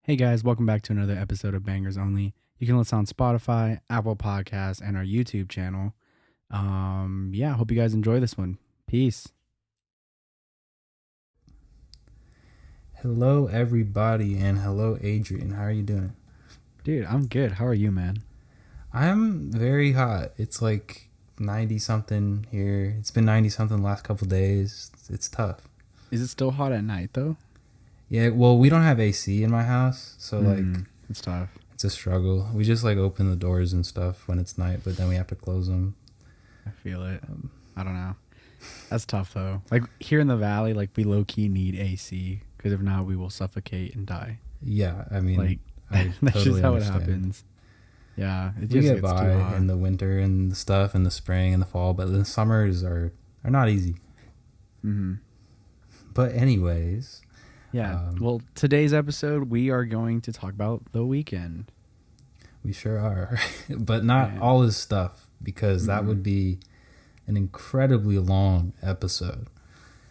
Hey guys, welcome back to another episode of Bangers Only. You can listen on Spotify, Apple Podcasts, and our YouTube channel. I hope you guys enjoy this one. Peace. Hello, everybody, and hello, Adrian. How are you doing? Dude, I'm good. How are you, man? I'm very hot. It's like 90 something here. It's been 90 something the last couple days. It's tough. Is it still hot at night though? Yeah, well, we don't have AC in my house, so It's tough. it's a struggle. We just open the doors and stuff when it's night, but then we have to close them. I feel it. I don't know. That's tough though. Like here in the valley, we low key need AC because if not, we will suffocate and die. Yeah, I mean, That's totally just how understand. it happens. Yeah, it We just get gets too by hot. in the winter and the stuff, in the spring and the fall, but the summers are not easy. Mm-hmm. But anyways. Yeah. Well, today's episode, we are going to talk about The Weeknd. We sure are. But not all his stuff, because that would be an incredibly long episode.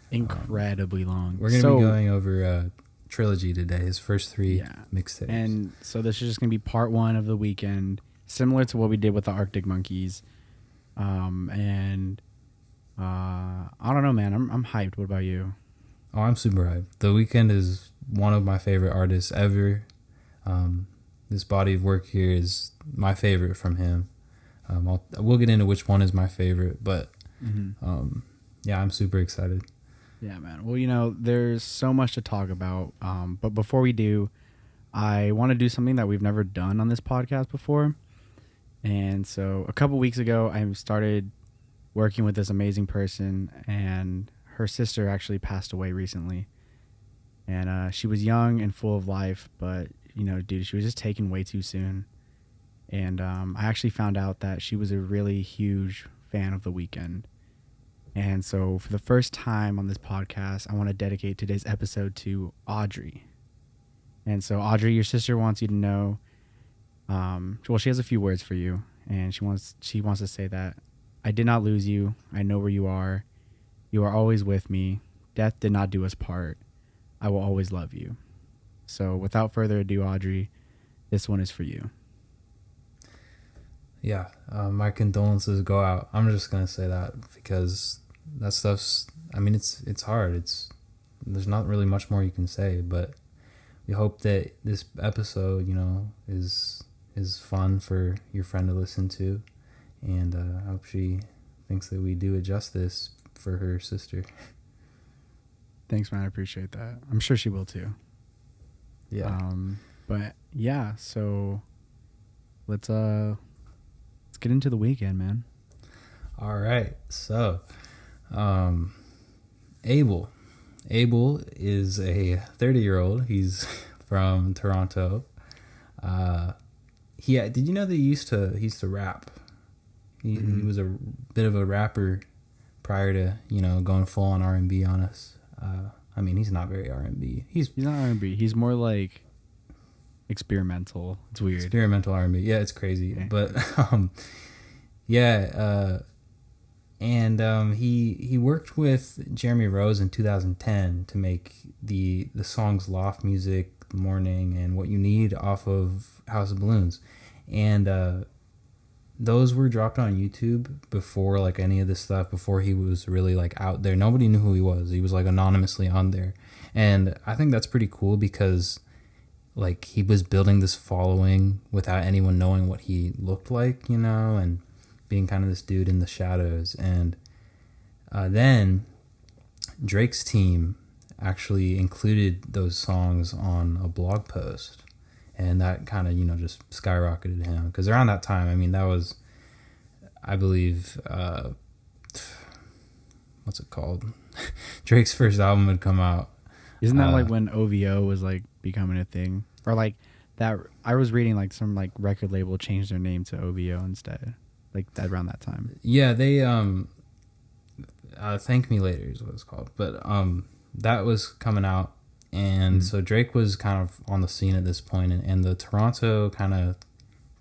Incredibly long. We're going to be going over Trilogy today, his first three mixtapes. And so this is just going to be part one of The Weeknd, similar to what we did with the Arctic Monkeys. I don't know, man. I'm hyped. What about you? Oh, I'm super hyped. The Weeknd is one of my favorite artists ever. This body of work here is my favorite from him. We'll get into which one is my favorite, but I'm super excited. Yeah, man. Well, there's so much to talk about. But before we do, I want to do something that we've never done on this podcast before. And so a couple weeks ago, I started working with this amazing person, and her sister actually passed away recently. And she was young and full of life, but, dude, she was just taken way too soon. And I actually found out that she was a really huge fan of The Weeknd. And so for the first time on this podcast, I want to dedicate today's episode to Audrey. And so, Audrey, your sister wants you to know, she has a few words for you. And she wants to say that I did not lose you. I know where you are. You are always with me. Death did not do us part. I will always love you. So without further ado, Audrey, this one is for you. Yeah, my condolences go out. I'm just going to say that because that stuff's, it's hard. There's not really much more you can say, but we hope that this episode, is fun for your friend to listen to. And I hope she thinks that we do it justice for her sister. Thanks, man. I appreciate that. I'm sure she will too. Yeah. But yeah, so let's get into The Weeknd, man. All right. So, Abel is a 30-year-old. He's from Toronto. Did you know that he used to rap? He was a bit of a rapper prior to, going full on R&B on us. He's not very R&B. He's not R&B. He's more like experimental. It's weird. Experimental R&B. Yeah, it's crazy. Okay. But he worked with Jeremy Rose in 2010 to make the songs Loft Music, Morning, and What You Need off of House of Balloons. And those were dropped on YouTube before any of this stuff, before he was really out there. Nobody knew who he was. He was anonymously on there. And I think that's pretty cool because he was building this following without anyone knowing what he looked like, and being kind of this dude in the shadows. And then Drake's team actually included those songs on a blog post. And that kind of, just skyrocketed him. Because around that time, that was, I believe, what's it called? Drake's first album had come out. Isn't that when OVO was becoming a thing? Or that, I was reading some record label changed their name to OVO instead. Around that time. Yeah, they, Thank Me Later is what it's called. But that was coming out. And so Drake was kind of on the scene at this point, and the Toronto kind of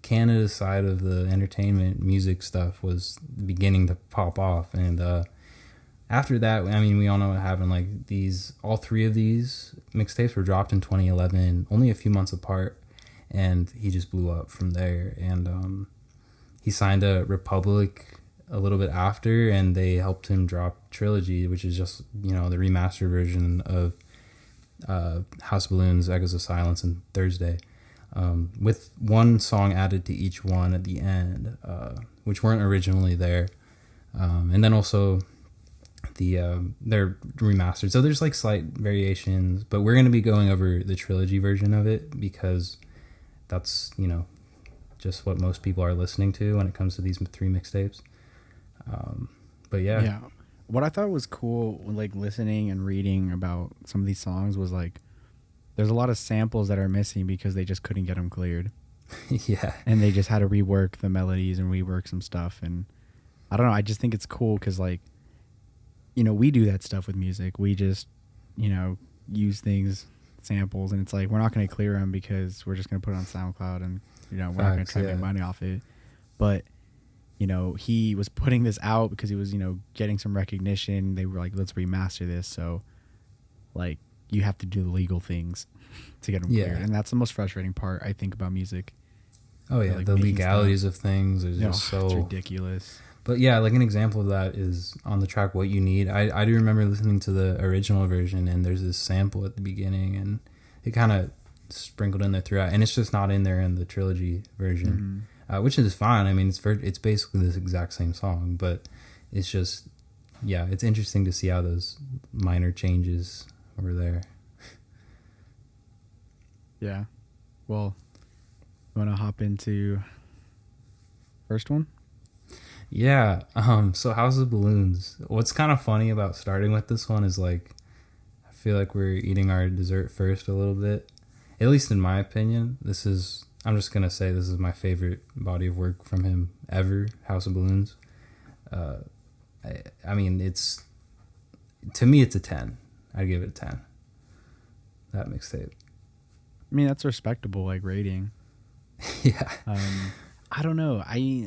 Canada side of the entertainment music stuff was beginning to pop off. And after that, I mean, we all know what happened. Like all three of these mixtapes were dropped in 2011, only a few months apart, and he just blew up from there. And he signed a Republic a little bit after, and they helped him drop Trilogy, which is just, you know, the remastered version of House of Balloons, Echoes of Silence, and Thursday, with one song added to each one at the end, which weren't originally there. And then also they're remastered, so there's like slight variations, but we're going to be going over the Trilogy version of it because that's, you know, just what most people are listening to when it comes to these three mixtapes. But yeah. What I thought was cool, like listening and reading about some of these songs, was like there's a lot of samples that are missing because they just couldn't get them cleared. Yeah, and they just had to rework the melodies and rework some stuff. And I don't know, I just think it's cool because, like, you know, we do that stuff with music. We just, you know, use things, samples, and it's like we're not going to clear them because we're just going to put it on SoundCloud, and, you know, we're not going to try to make money off it. But, you know, he was putting this out because he was, you know, getting some recognition. They were like, let's remaster this. So, like, you have to do the legal things to get them cleared. And that's the most frustrating part, I think, about music. Oh, yeah. Like, the legalities of things are just so... It's ridiculous. But, yeah, like, an example of that is on the track What You Need. I do remember listening to the original version, and there's this sample at the beginning, and it kind of sprinkled in there throughout. And it's just not in there in the Trilogy version. Which is fine. I mean, it's basically this exact same song, but it's just, yeah, it's interesting to see how those minor changes were there. Yeah. Well, you want to hop into first one? Yeah. So House of Balloons. What's kind of funny about starting with this one is, like, I feel like we're eating our dessert first a little bit. At least in my opinion, I'm just going to say this is my favorite body of work from him ever, House of Balloons. I mean, to me, it's a 10. I'd give it a 10. That mixtape. I mean, that's a respectable, like, rating. Yeah. I don't know.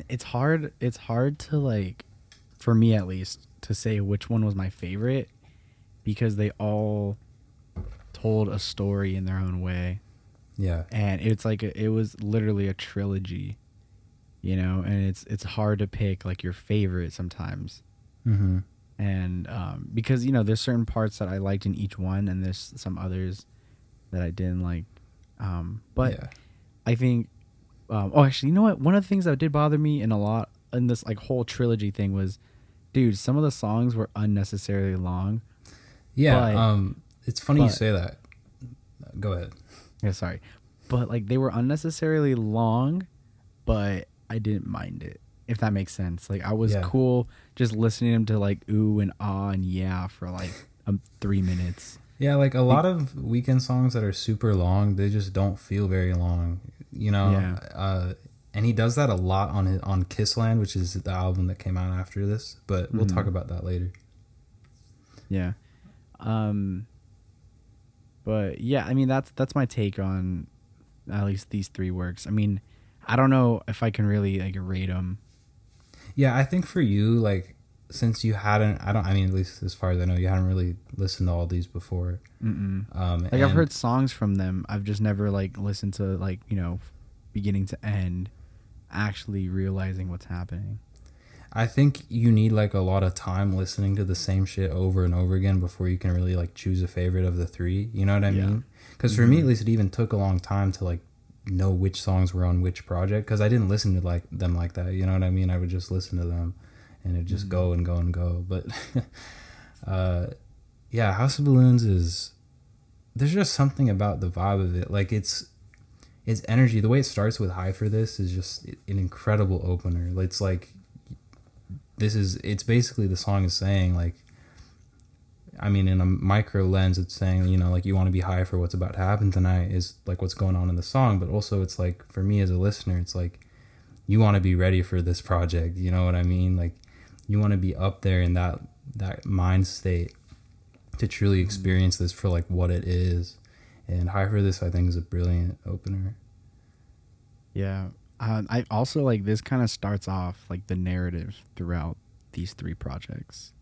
It's hard to, like, for me at least, to say which one was my favorite because they all told a story in their own way. Yeah. And it's like it was literally a trilogy, you know, and it's hard to pick, like, your favorite sometimes. Mm-hmm. And because, you know, there's certain parts that I liked in each one, and there's some others that I didn't like. But yeah. I think actually, you know what? One of the things that did bother me in this, like, whole trilogy thing was, dude, some of the songs were unnecessarily long. Yeah. It's funny you say that. Go ahead. Yeah, sorry. But, like, they were unnecessarily long, but I didn't mind it, if that makes sense. Like, I was cool just listening to them to, like, ooh and ah and yeah for, like, 3 minutes. Yeah, like, a lot of Weeknd songs that are super long, they just don't feel very long, you know? Yeah. And he does that a lot on Kissland, which is the album that came out after this, but we'll talk about that later. Yeah. But yeah, I mean, that's my take on at least these three works. I mean, I don't know if I can really, like, rate them. Yeah, I think for you, like, since you hadn't, at least as far as I know, you hadn't really listened to all these before. Like, I've heard songs from them. I've just never, like, listened to, like, you know, beginning to end, actually realizing what's happening. I think you need, like, a lot of time listening to the same shit over and over again before you can really, like, choose a favorite of the three. You know what I mean? Because for me, at least, it even took a long time to, like, know which songs were on which project. Because I didn't listen to, like, them like that. You know what I mean? I would just listen to them and it'd just go and go and go. But yeah, House of Balloons there's just something about the vibe of it. Like, its energy, the way it starts with High for This is just an incredible opener. It's like, it's basically the song is saying, like, I mean, in a micro lens, it's saying, you know, like, you want to be high for what's about to happen tonight is, like, what's going on in the song. But also, it's like, for me as a listener, it's like, you want to be ready for this project. You know what I mean? Like, you want to be up there in that mind state to truly experience this for, like, what it is. And High for This, I think, is a brilliant opener. Yeah. I also, like, this kind of starts off, like, the narrative throughout these three projects.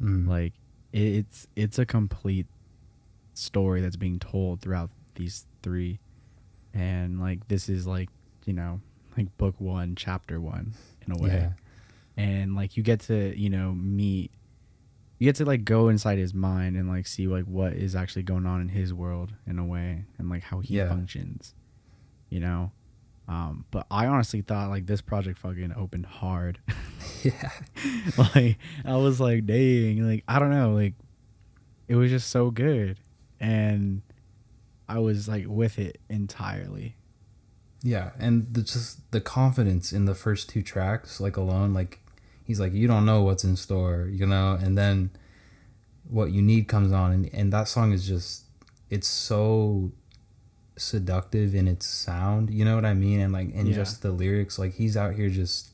Like it's a complete story that's being told throughout these three, and like this is like, you know, like book one, chapter one in a way. Yeah. And like you get to, you know, you get to like go inside his mind and like see like what is actually going on in his world in a way, and like how he Yeah. functions, you know. But I honestly thought like this project fucking opened hard. Yeah. Like I was like, dang, like I don't know, like it was just so good, and I was like with it entirely. Yeah, and just the confidence in the first two tracks, like alone, like he's like, you don't know what's in store, you know, and then what you need comes on, and that song is just, it's so seductive in its sound, you know what I mean, and like in just the lyrics, like he's out here just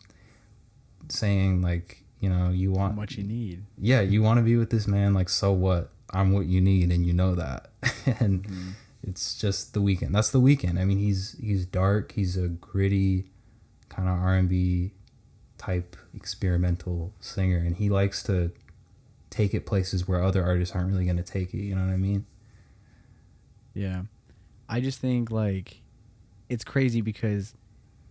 saying like, you know, you want what you need. Yeah, you want to be with this man, like so what? I'm what you need, and you know that, and. It's just The Weeknd. That's The Weeknd. I mean, he's dark. He's a gritty kind of R&B type experimental singer, and he likes to take it places where other artists aren't really going to take it. You know what I mean? Yeah. I just think like it's crazy because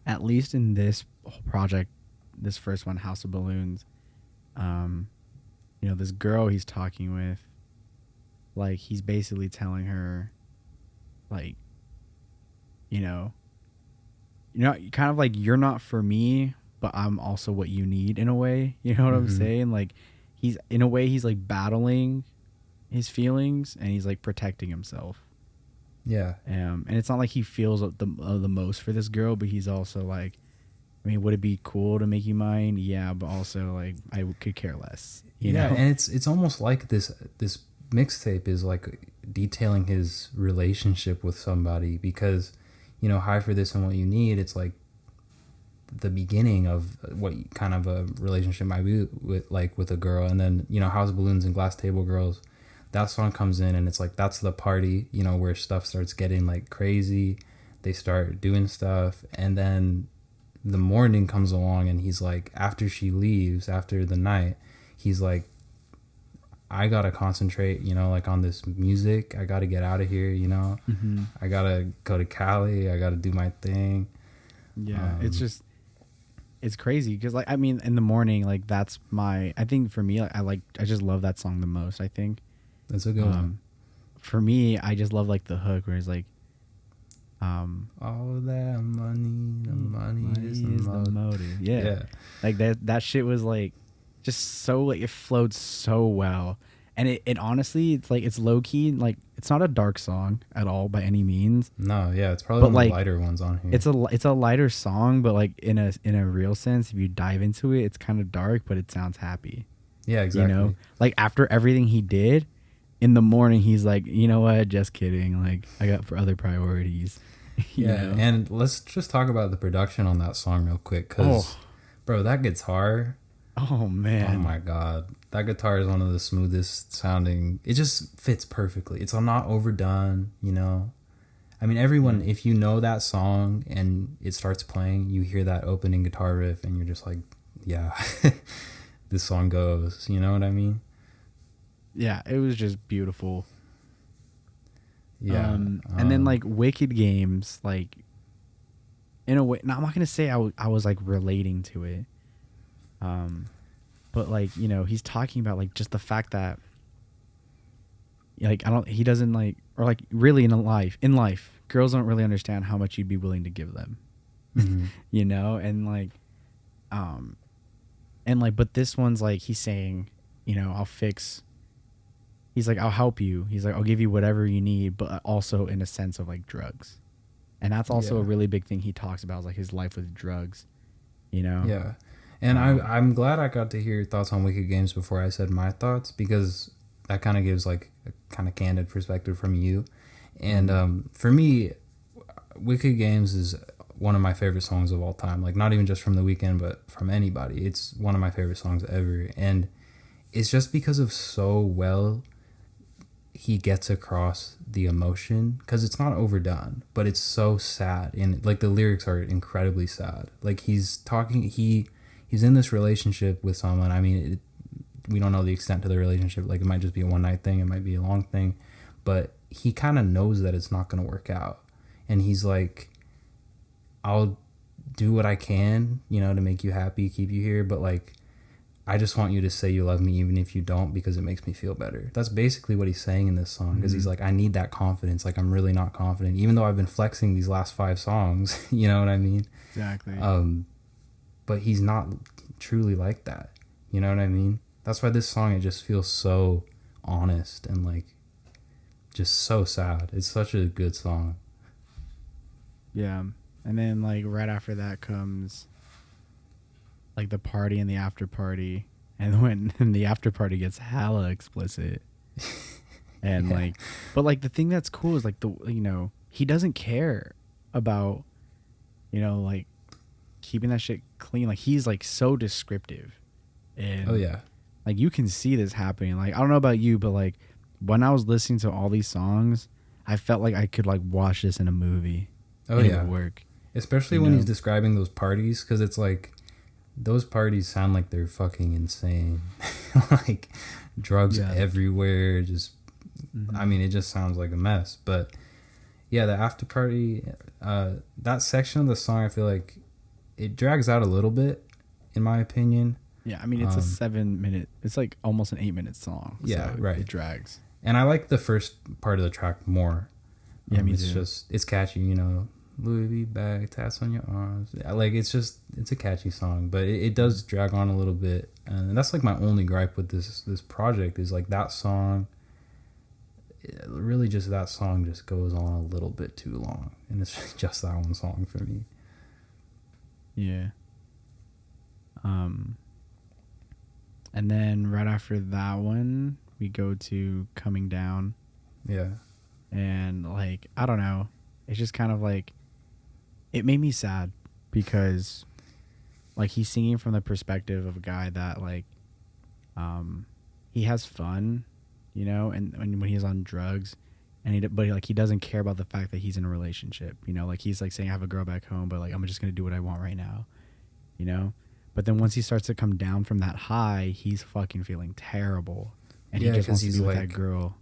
at least in this whole project, this first one, House of Balloons, you know, this girl he's talking with, like he's basically telling her, like, you know, kind of like you're not for me, but I'm also what you need in a way. You know what I'm saying? Like he's in a way he's like battling his feelings and he's like protecting himself. Yeah. And it's not like he feels the most for this girl, but he's also like, I mean, would it be cool to make you mine? Yeah, but also like I could care less. You know? And it's almost like this mixtape is like detailing his relationship with somebody, because, you know, High for This and What You Need, it's like the beginning of what kind of a relationship might be with a girl. And then, you know, House of Balloons and Glass Table Girls, that song comes in and it's like that's the party, you know, where stuff starts getting like crazy, they start doing stuff, and then the morning comes along and he's like, after she leaves, after the night, he's like, I gotta concentrate, you know, like on this music. I gotta get out of here, you know. I gotta go to Cali. I gotta do my thing. Yeah, it's crazy because, like, I mean, in the morning, like, that's my. I think for me, like, I just love that song the most. I think that's a good one. For me, I just love like the hook where it's like, all that money, the money is the motive. Yeah, like that shit was like. Just so like it flowed so well, and it honestly, it's like it's low key, like it's not a dark song at all by any means. No, yeah, it's probably one of the lighter ones on here. It's a lighter song, but like in a real sense, if you dive into it, it's kind of dark, but it sounds happy. Yeah, exactly. You know, like after everything he did, in the morning he's like, you know what, just kidding. Like I got for other priorities. Yeah, know? And let's just talk about the production on that song real quick, because bro, that guitar. Oh man! Oh my god, that guitar is one of the smoothest sounding. It just fits perfectly. It's not overdone, you know. I mean, everyone, if you know that song and it starts playing, you hear that opening guitar riff, and you're just like, yeah, this song goes. You know what I mean? Yeah, it was just beautiful. Yeah, and then like Wicked Games, like in a way. Now I'm not gonna say I was like relating to it. But like, you know, he's talking about like just the fact that like he doesn't like, or like really in life girls don't really understand how much you'd be willing to give them. You know, and like but this one's like he's saying, you know, he's like, I'll help you, he's like, I'll give you whatever you need, but also in a sense of like drugs. And that's also a really big thing he talks about, is like his life with drugs, you know. Yeah. And I'm glad I got to hear your thoughts on Wicked Games before I said my thoughts, because that kind of gives like a kind of candid perspective from you. And for me, Wicked Games is one of my favorite songs of all time. Like not even just from The Weeknd, but from anybody. It's one of my favorite songs ever. And it's just because of so well he gets across the emotion, because it's not overdone, but it's so sad. And like the lyrics are incredibly sad. Like he's in this relationship with someone. I mean, we don't know the extent to the relationship. Like, it might just be a one night thing, it might be a long thing, but he kind of knows that it's not going to work out, and he's like, I'll do what I can, you know, to make you happy, keep you here, but like, I just want you to say you love me even if you don't, because it makes me feel better. That's basically what he's saying in this song, because he's like, I need that confidence. Like, I'm really not confident, even though I've been flexing these last 5 songs. You know what I mean? Exactly. But he's not truly like that. You know what I mean? That's why this song, it just feels so honest and like just so sad. It's such a good song. Yeah. And then like right after that comes like the party and the after party, and when the after party gets hella explicit. And like, but like the thing that's cool is like he doesn't care about, like keeping that shit clean. Like, he's like so descriptive, and Oh yeah, like you can see this happening. Like, I don't know about you, but like when I was listening to all these songs, I felt like I could like watch this in a movie. Oh and yeah, it would work. Especially when he's describing those parties, because it's like those parties sound like they're fucking insane. Like drugs everywhere, just I mean, it just sounds like a mess. But yeah, the after party, that section of the song, I feel like it drags out a little bit, in my opinion. Yeah, I mean, it's a 7-minute, it's like almost an 8-minute song. Yeah, so right. It drags. And I like the first part of the track more. Yeah, me it's too. it's catchy, you know. Louis V bag, tats on your arms. Like, it's a catchy song, but it does drag on a little bit. And that's like my only gripe with this project, is like that song, really just that song just goes on a little bit too long. And it's just that one song for me. Yeah. And then right after that one, we go to Coming Down. Yeah. And like, I don't know. It's just kind of like, it made me sad because like he's singing from the perspective of a guy that like, he has fun, and when he's on drugs, and but he doesn't care about the fact that he's in a relationship, like he's like saying I have a girl back home, but like I'm just going to do what I want right now, but then once he starts to come down from that high, he's fucking feeling terrible, and he just wants to be with that girl,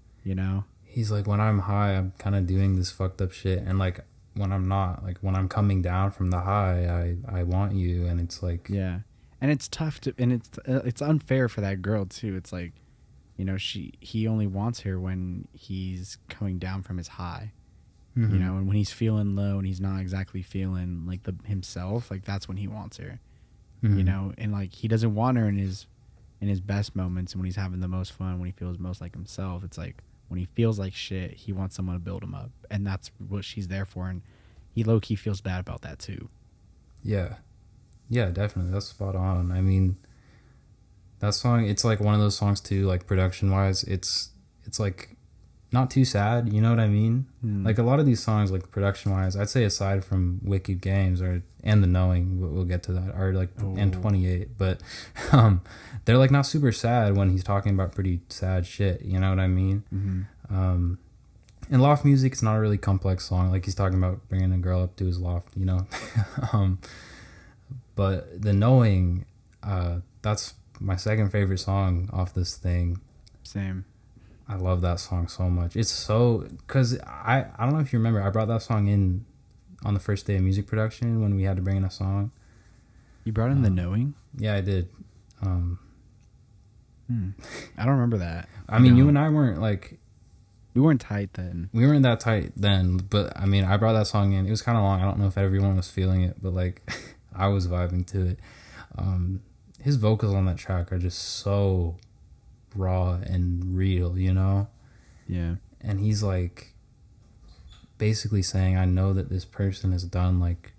He's like, when I'm high, I'm kind of doing this fucked up shit, and like when I'm not, like when I'm coming down from the high, I want you, and it's like, yeah, and it's tough to, and it's unfair for that girl too. It's like, he only wants her when he's coming down from his high, and when he's feeling low and he's not exactly feeling like himself, like that's when he wants her, and like he doesn't want her in his best moments, and when he's having the most fun, when he feels most like himself. It's like, when he feels like shit, he wants someone to build him up, and that's what she's there for. And he low-key feels bad about that too. Yeah, definitely, that's spot on. I mean, that song, it's like one of those songs too, like production wise, it's like not too sad, you know what I mean? Like a lot of these songs, like production wise, I'd say aside from Wicked Games and The Knowing, we'll get to that, are like and 28, but they're like not super sad when he's talking about pretty sad shit, you know what I mean? And loft music, it's not a really complex song, like he's talking about bringing a girl up to his loft, but The Knowing, that's my second favorite song off this thing. Same. I love that song so much. It's so, because I don't know if you remember, I brought that song in on the first day of music production when we had to bring in a song. You brought in The Knowing? Yeah, I did. I don't remember that. I mean, you and I weren't like... We weren't tight then. We weren't that tight then, but I mean, I brought that song in. It was kind of long. I don't know if everyone was feeling it, but like, I was vibing to it. His vocals on that track are just so raw and real, Yeah. And he's like basically saying, I know that this person has done like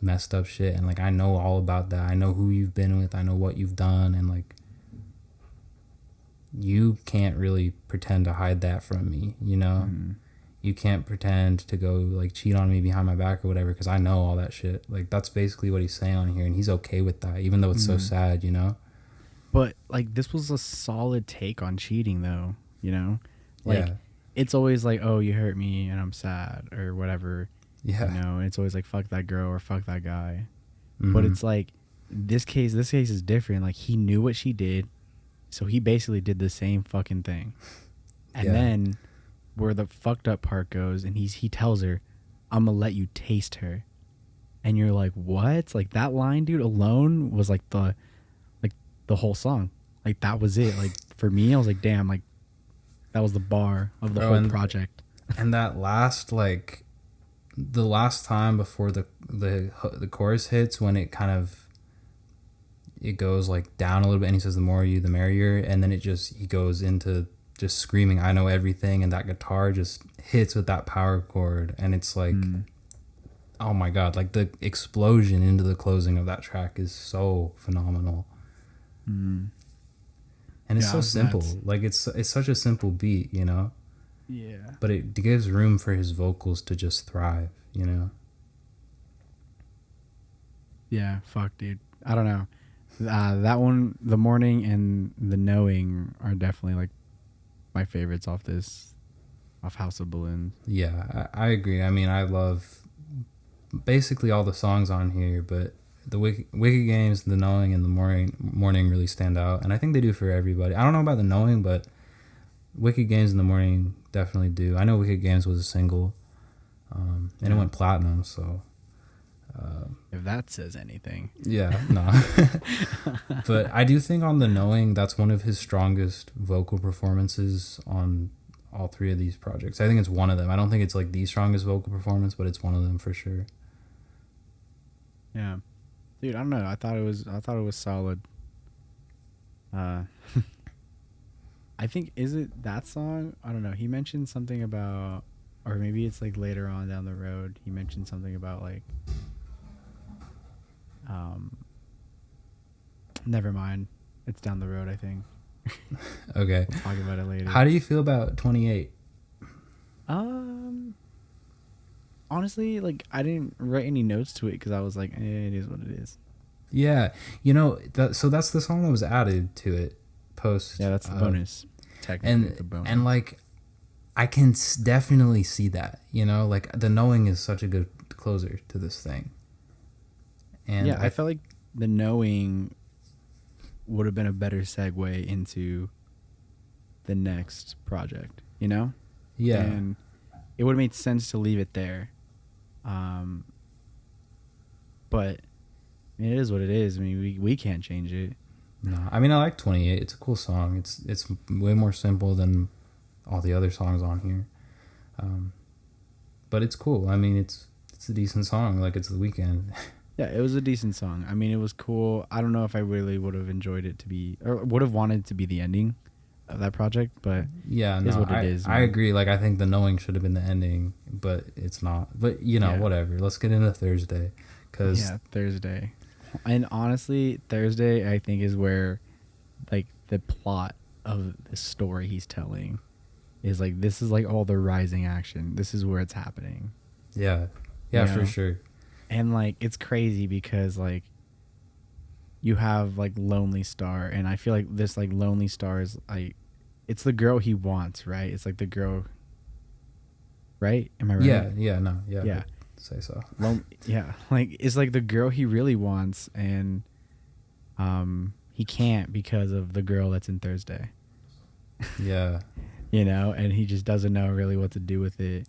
messed up shit, and like I know all about that. I know who you've been with, I know what you've done, and like you can't really pretend to hide that from me, You can't pretend to go like cheat on me behind my back or whatever, because I know all that shit. Like that's basically what he's saying on here, and he's okay with that, even though it's so sad, But like, this was a solid take on cheating, though. Like, it's always like, oh, you hurt me and I'm sad or whatever. Yeah. It's always like, fuck that girl or fuck that guy. But it's like, this case is different. Like, he knew what she did, So he basically did the same fucking thing. And Yeah. then where the fucked up part goes, and he tells her, "I'm gonna let you taste her," and you're like, "What?" Like that line, dude, alone was like the whole song. Like that was it. Like for me, I was like, "Damn!" Like that was the bar of the Bro, whole project. And that last, like, the last time before the chorus hits, when it kind of, it goes like down a little bit, and he says, "The more you, the merrier," and then he goes into just screaming, "I know everything," and that guitar just hits with that power chord, and it's like, oh my god, like the explosion into the closing of that track is so phenomenal. And it's so simple. Nuts. Like it's such a simple beat, you know? Yeah. But it gives room for his vocals to just thrive, you know? Yeah, fuck, dude. I don't know. That one, The Morning and The Knowing, are definitely like my favorites off House of Balloons. Yeah, I agree. I mean, I love basically all the songs on here, but the Wicked Games, The Knowing, and The Morning really stand out, and I think they do for everybody. I don't know about The Knowing, but Wicked Games and The Morning definitely do. I know Wicked Games was a single, and it went platinum, so... if that says anything. Yeah, no. But I do think on The Knowing, that's one of his strongest vocal performances on all three of these projects. I think it's one of them. I don't think it's like the strongest vocal performance, but it's one of them for sure. Yeah. Dude, I don't know. I thought it was solid. I think, is it that song? I don't know. He mentioned something about, or maybe it's like later on down the road, he mentioned something about like never mind. It's down the road, I think. Okay. We'll talk about it later. How do you feel about 28? Honestly, like I didn't write any notes to it because I was like, it is what it is. Yeah, you know, so that's the song that was added to it post. Yeah, that's the bonus. Technically, the bonus. And like, I can definitely see that. You know, like The Knowing is such a good closer to this thing. And yeah, I felt like The Knowing would have been a better segue into the next project. You know? Yeah. And it would have made sense to leave it there. But I mean, it is what it is. I mean, we can't change it. No, I mean, I like 28. It's a cool song. It's way more simple than all the other songs on here. But it's cool. I mean, it's a decent song. Like, it's The Weeknd. Yeah, it was a decent song. I mean, it was cool. I don't know if I really would have enjoyed it to be, or would have wanted it to be the ending of that project, but yeah, it is what it is. I agree. Like, I think The Knowing should have been the ending, but it's not. But, you know, whatever. Let's get into Thursday. Yeah, Thursday. And honestly, Thursday, I think, is where, like, the plot of the story he's telling is, like, this is, like, all the rising action. This is where it's happening. Yeah. Yeah, You know? for sure. And, like, it's crazy because, like, you have, like, Lonely Star, and I feel like this, like, Lonely Star is, like, it's the girl he wants, right? It's, like, the girl, right? Am I right? Yeah. Say so. Yeah, like, it's, like, the girl he really wants, and he can't because of the girl that's in Thursday. Yeah. You know, and he just doesn't know really what to do with it.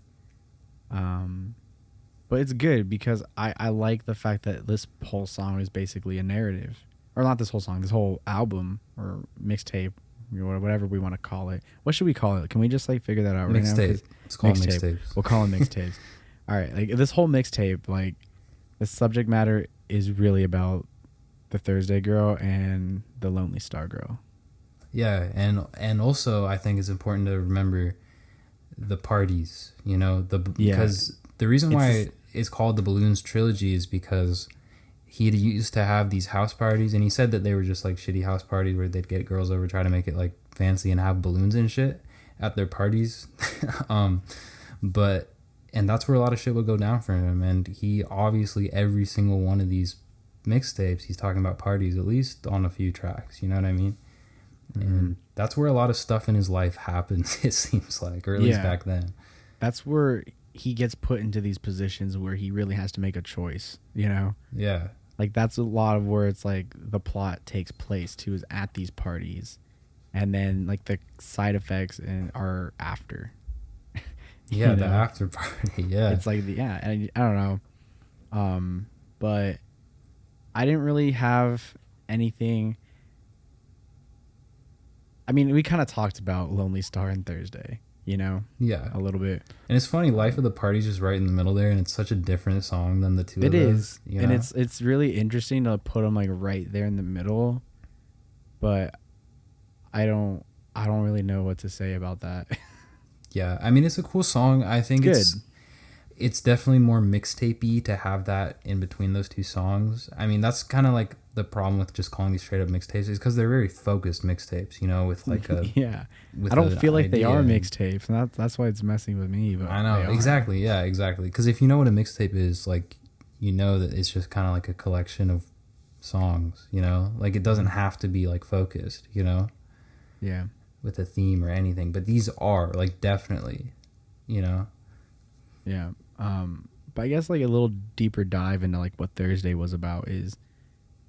But it's good because I like the fact that this whole song is basically a narrative. Or not this whole song, this whole album or mixtape, or whatever we want to call it. What should we call it? Can we just, like, figure that out right now? Mixtape. Let's call it mixtapes. We'll call it mixtapes. All right, like, this whole mixtape, like, the subject matter is really about the Thursday girl and the Lonely Star girl. Yeah, and also I think it's important to remember the parties, you know, because the reason why it's called the Balloons Trilogy is because he used to have these house parties, and he said that they were just like shitty house parties where they'd get girls over, try to make it like fancy and have balloons and shit at their parties. And that's where a lot of shit would go down for him. And he obviously, every single one of these mixtapes, he's talking about parties, at least on a few tracks. You know what I mean? Mm-hmm. And that's where a lot of stuff in his life happens, it seems like, or at least back then. That's where he gets put into these positions where he really has to make a choice, you know? Yeah. Like, that's a lot of where it's like the plot takes place too, is at these parties. and then like the side effects and are after. Yeah, the after party. Yeah, It's like I don't know, but I didn't really have anything. I mean, we kind of talked about Lonely Star and Thursday, yeah. a little bit. And it's funny, Life of the Party's just right in the middle there, and it's such a different song than the two It of is, those. You and know? it's really interesting to put them like right there in the middle, but I don't really know what to say about that. Yeah, I mean, it's a cool song. I think Good. it's definitely more mixtapey to have that in between those two songs. I mean, that's kind of like the problem with just calling these straight up mixtapes is because they're very focused mixtapes, with like a Yeah, with I don't an feel like they are idea. mixtapes, and that's why it's messing with me. But I know they are. exactly, yeah, exactly. Because if you know what a mixtape is, like, that it's just kind of like a collection of songs. Like it doesn't have to be like focused, Yeah. with a theme or anything. But these are like definitely, Yeah. But I guess like a little deeper dive into like what Thursday was about is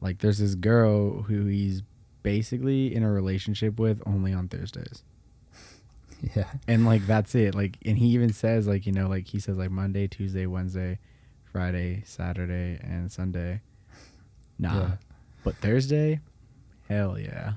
like there's this girl who he's basically in a relationship with only on Thursdays. yeah, And like that's it. Like and he even says like, like he says like Monday, Tuesday, Wednesday, Friday, Saturday, and Sunday. Nah. yeah. But Thursday, hell yeah.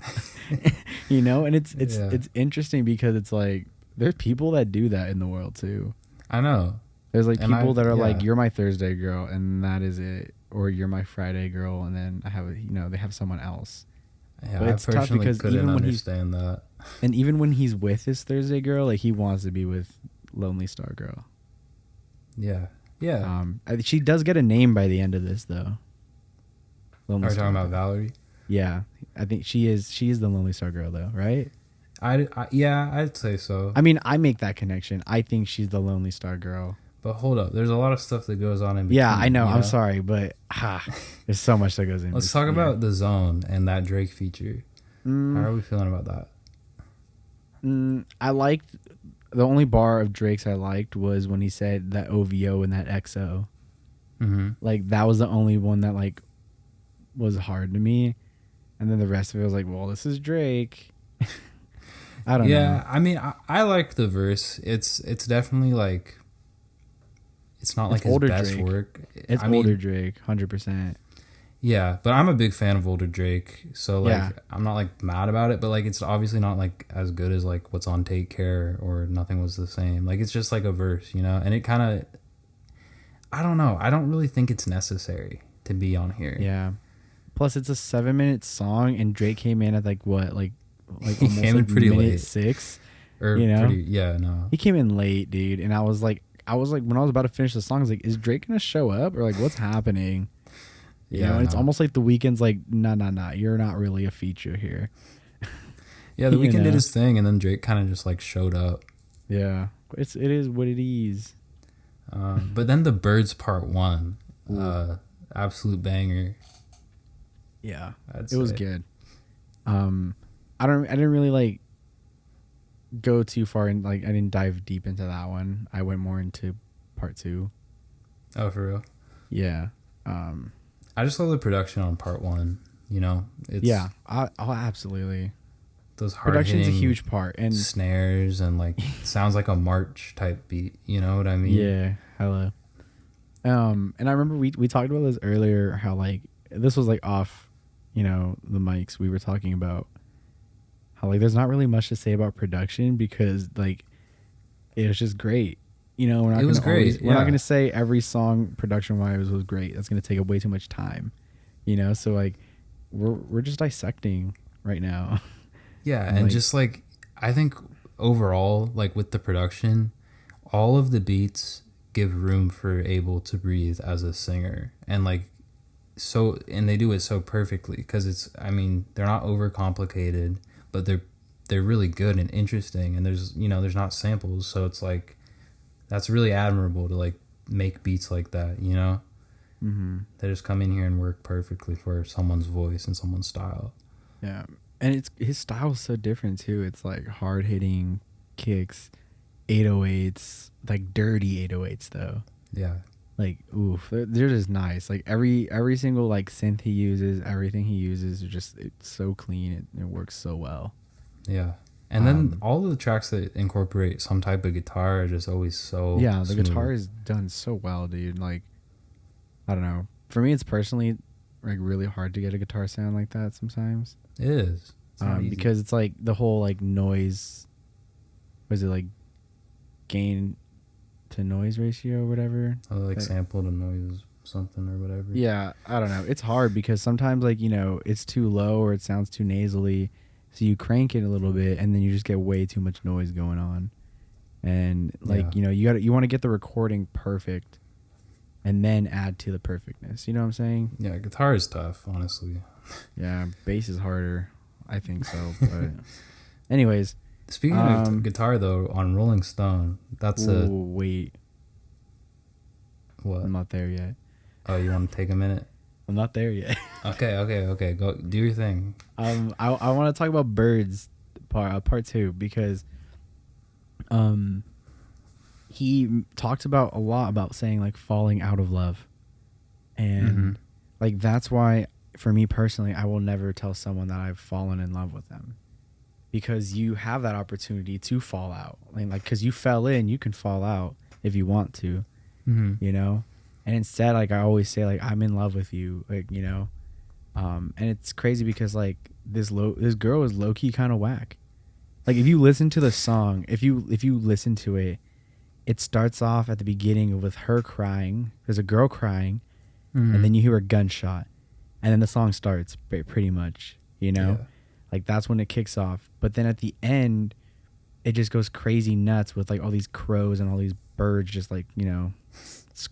And it's Yeah. it's interesting because it's like there's people that do that in the world too. I know. There's like And people that are like, yeah. you're my Thursday girl, and that is it, or you're my Friday girl, and then I have they have someone else. Yeah, But I it's tough personally because couldn't even when understand that. and even when he's with his Thursday girl, like he wants to be with Lonely Star Girl. Yeah, yeah. She does get a name by the end of this though. Lonely Are you Star talking about Girl. Valerie? Yeah, I think she is the Lonely Star Girl though, right? Yeah, I'd say so. I mean, I make that connection. I think she's the Lonely Star Girl. But hold up, there's a lot of stuff that goes on in between. Yeah, I know. I'm sorry, but there's so much that goes in. Let's talk about The Zone and that Drake feature. How are we feeling about that? I liked the only bar of Drake's I liked was when he said that OVO and that XO. Mm-hmm. Like that was the only one that like was hard to me, and then the rest of it was like, well, this is Drake. I don't know. Yeah, I mean, I like the verse. It's definitely like, it's not like his older best Drake. work. It's older Drake, 100%. Yeah, but I'm a big fan of older Drake, so like Yeah. I'm not like mad about it, but like it's obviously not like as good as like what's on Take Care or Nothing Was the Same. Like it's just like a verse, and it kind of, I don't know. I don't really think it's necessary to be on here. Yeah. Plus, it's a 7-minute song, and Drake came in at like what, like He almost came in like pretty minute late. 6. Or no. He came in late, dude, and I was like when I was about to finish the song, I was like, is Drake gonna show up or like what's happening? And it's almost like the Weeknd's like, nah, you're not really a feature here. Yeah, the Weeknd did his thing, and then Drake kind of just like showed up. Yeah, it is what it is. But then the Birds Part 1, absolute banger. Yeah, I'd it was say. good. I didn't really like go too far and like I didn't dive deep into that one. I went more into part 2. Oh, for real? Yeah. I just love the production on Part 1. It's Absolutely. those hard Production's a huge part, and snares and like sounds like a march type beat. You know what I mean? yeah, hello. And I remember we talked about this earlier. How like this was like off, the mics. We were talking about how like there's not really much to say about production because like it was just great. We're not. It was great. We're not going to say every song production wise was great. That's going to take up way too much time. So like we're just dissecting right now. Yeah, and like, just like I think overall, like with the production, all of the beats give room for Abel to breathe as a singer, and like and they do it so perfectly because they're not overcomplicated, but they're really good and interesting, and there's not samples, so it's like that's really admirable to like make beats like that, mm-hmm. They just come in here and work perfectly for someone's voice and someone's style. Yeah. And his style is so different too. It's like hard hitting kicks, 808s, like dirty 808s though. Yeah. Like oof, they're just nice. Like every single like synth he uses, everything he uses, it's so clean. It works so well. Yeah. And then all of the tracks that incorporate some type of guitar are just always so yeah, the smooth. guitar is done so well, dude. Like, I don't know. For me, it's personally like really hard to get a guitar sound like that sometimes. It is. It's not easy. Because it's like the whole like noise. Was it like gain to noise ratio or whatever? Like sample to noise something or whatever. Yeah, I don't know. It's hard because sometimes like, you know, it's too low or it sounds too nasally. So you crank it a little bit and then you just get way too much noise going on. And like, you know, you want to get the recording perfect and then add to the perfectness. You know what I'm saying? Yeah, guitar is tough, honestly. Yeah, bass is harder. I think so. But anyways. Speaking of guitar, though, on Rolling Stone, that's wait. What? I'm not there yet. Oh, you want to take a minute? I'm not there yet. Okay. Go do your thing. I want to talk about Birds part 2 because he talked about a lot about saying like falling out of love. And like that's why for me personally I will never tell someone that I've fallen in love with them. Because you have that opportunity to fall out. Like cuz you fell in, you can fall out if you want to. You know? And instead, like I always say, like I'm in love with you, like, you know, and it's crazy because like this girl is low key kind of whack. Like if you listen to the song, if you listen to it, it starts off at the beginning with her crying. There's a girl crying, and then you hear a gunshot, and then the song starts pretty much, you know, like that's when it kicks off. But then at the end, it just goes crazy nuts with like all these crows and all these birds, just like, you know.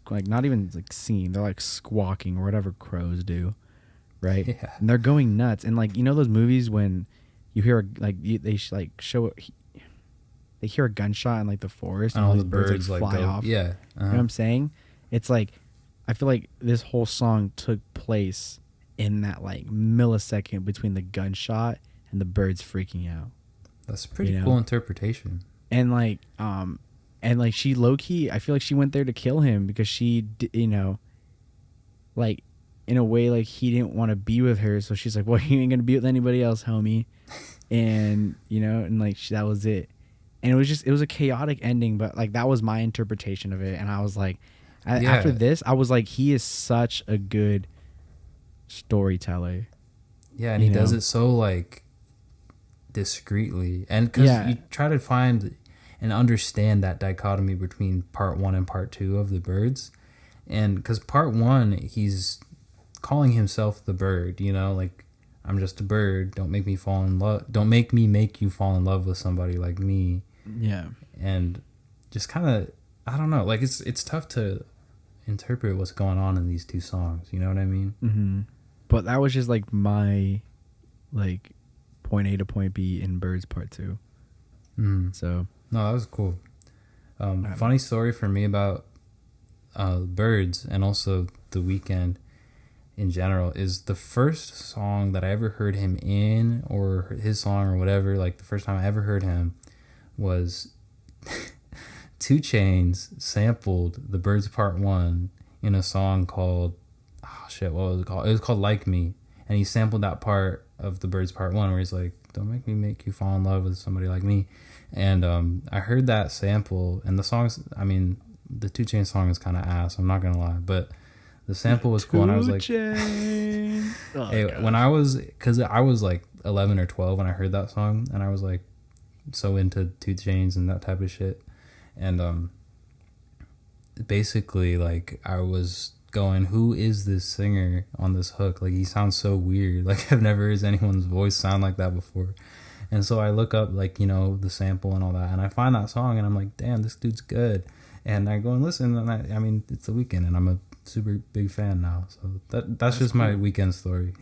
Like not even like singing, they're like squawking or whatever crows do, right? Yeah. And they're going nuts. And like, you know those movies when you hear like they hear a gunshot in like the forest and all these birds like fly off. Yeah, you know what I'm saying? It's like I feel like this whole song took place in that like millisecond between the gunshot and the birds freaking out. That's a pretty cool interpretation. And like and like she low key, I feel like she went there to kill him because she, you know, like in a way, like he didn't want to be with her. So she's like, well, you ain't going to be with anybody else, homie. And, you know, and like that was it. And it was a chaotic ending, but like that was my interpretation of it. And I was like, after this, I was like, he is such a good storyteller. Yeah. And he does it so like discreetly. And because you try to find and understand that dichotomy between part 1 and part 2 of the birds. And because part 1, he's calling himself the bird, you know, like I'm just a bird. Don't make me fall in love. Don't make me make you fall in love with somebody like me. Yeah. And just kind of, I don't know, like it's tough to interpret what's going on in these two songs. You know what I mean? Mm-hmm. But that was just like my like point A to point B in Birds part 2. So. No, that was cool. Funny story for me about Birds and also The Weeknd in general is the first song that I ever heard him in, or his song or whatever, like the first time I ever heard him was 2 Chainz sampled The Birds Part 1 in a song called, what was it called? It was called Like Me. And he sampled that part of The Birds Part 1 where he's like, don't make me make you fall in love with somebody like me. And I heard that sample, and the songs, I mean, the 2 Chainz song is kind of ass, I'm not going to lie, but the sample was cool, and I was like, hey, when I was like 11 or 12 when I heard that song, and I was like so into 2 Chainz and that type of shit. And basically, like, I was going, who is this singer on this hook? Like, he sounds so weird. Like, I've never heard anyone's voice sound like that before. And so I look up, like, you know, the sample and all that, and I find that song, and I'm like, damn, this dude's good. And I go and listen, and I mean, it's The Weeknd, and I'm a super big fan now. So that's just cool. My Weeknd story.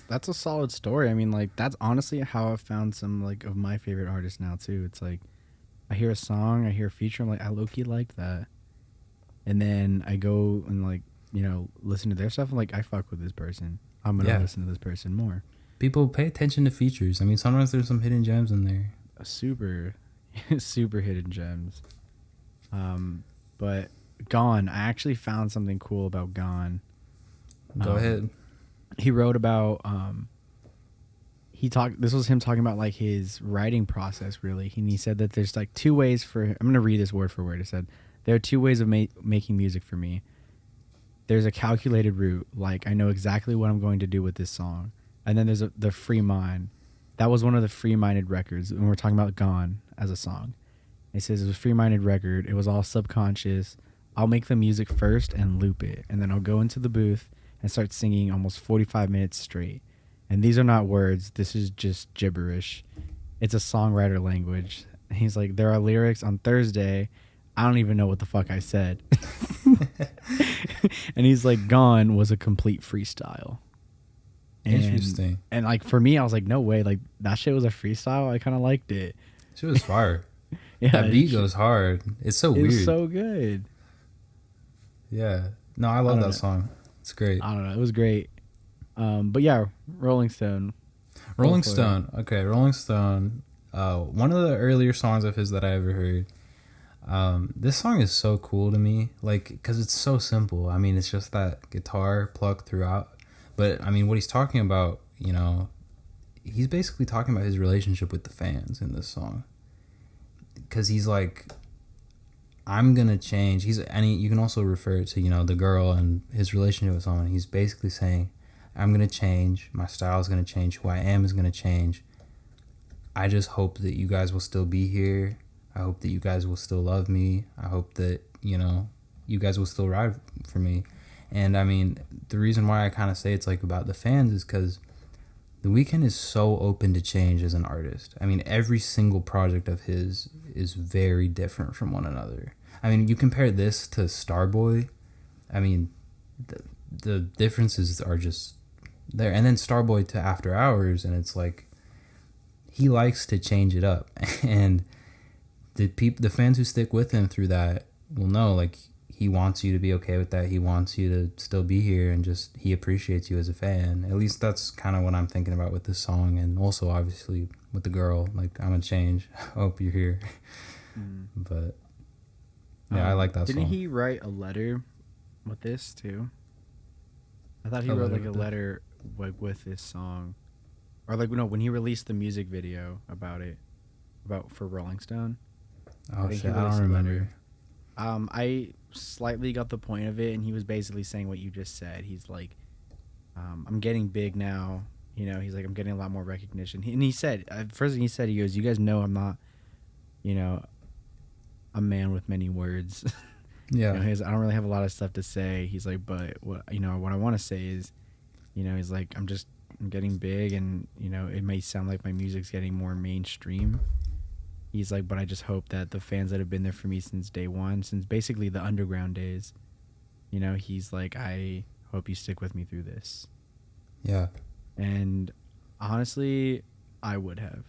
That's a solid story. I mean, like, that's honestly how I've found some, like, of my favorite artists now, too. It's like, I hear a song, I hear a feature, I'm like, I low-key like that. And then I go and, like, you know, listen to their stuff, I'm like, I fuck with this person. I'm going to listen to this person more. People pay attention to features. I mean, sometimes there's some hidden gems in there. Super hidden gems. But Gone, I actually found something cool about Gone. Go ahead. He wrote about this was him talking about like his writing process really. And he said that there's like two ways for, I'm going to read this word for word. It said, there are two ways of making music for me. There's a calculated route, like I know exactly what I'm going to do with this song. And then there's the free mind. That was one of the free-minded records when we're talking about Gone as a song. He says it was a free-minded record. It was all subconscious. I'll make the music first and loop it. And then I'll go into the booth and start singing almost 45 minutes straight. And these are not words. This is just gibberish. It's a songwriter language. And he's like, there are lyrics on Thursday. I don't even know what the fuck I said. And he's like, Gone was a complete freestyle. Interesting. And like for me, I was like, no way. Like that shit was a freestyle. I kind of liked it. Shit was fire. Yeah, that beat goes hard. It's so weird. It's so good. Yeah. No, I love that song. It's great. I don't know. It was great. But yeah, Rolling Stone. Rolling Stone. Okay, Rolling Stone. One of the earlier songs of his that I ever heard. This song is so cool to me, like, because it's so simple. I mean, it's just that guitar plucked throughout. But, I mean, what he's talking about, you know, he's basically talking about his relationship with the fans in this song. Because he's like, I'm going to change. You can also refer to, you know, the girl and his relationship with someone. He's basically saying, I'm going to change. My style is going to change. Who I am is going to change. I just hope that you guys will still be here. I hope that you guys will still love me. I hope that, you know, you guys will still ride for me. And I mean, the reason why I kind of say it's like about the fans is because The Weeknd is so open to change as an artist. I mean, every single project of his is very different from one another. I mean, you compare this to Starboy, I mean, the differences are just there. And then Starboy to After Hours, and it's like he likes to change it up. And the fans who stick with him through that will know, like, he wants you to be okay with that. He wants you to still be here, and just he appreciates you as a fan. At least that's kind of what I'm thinking about with this song, and also obviously with the girl. Like, I'm gonna change. I hope you're here. But yeah, I like that song. Didn't he write a letter with this too? I thought he wrote like a letter with this song, or like no, when he released the music video for Rolling Stone. Oh shit, I don't remember. I slightly got the point of it, and he was basically saying what you just said. He's like, I'm getting big now. You know, he's like, I'm getting a lot more recognition. He said, first thing he said, he goes, you guys know I'm not, you know, a man with many words. Yeah. You know, I don't really have a lot of stuff to say. He's like, but what I want to say is, you know, he's like, I'm getting big, and, you know, it may sound like my music's getting more mainstream. He's like, but I just hope that the fans that have been there for me since day one, since basically the underground days, you know, he's like, I hope you stick with me through this. Yeah. And honestly, I would have.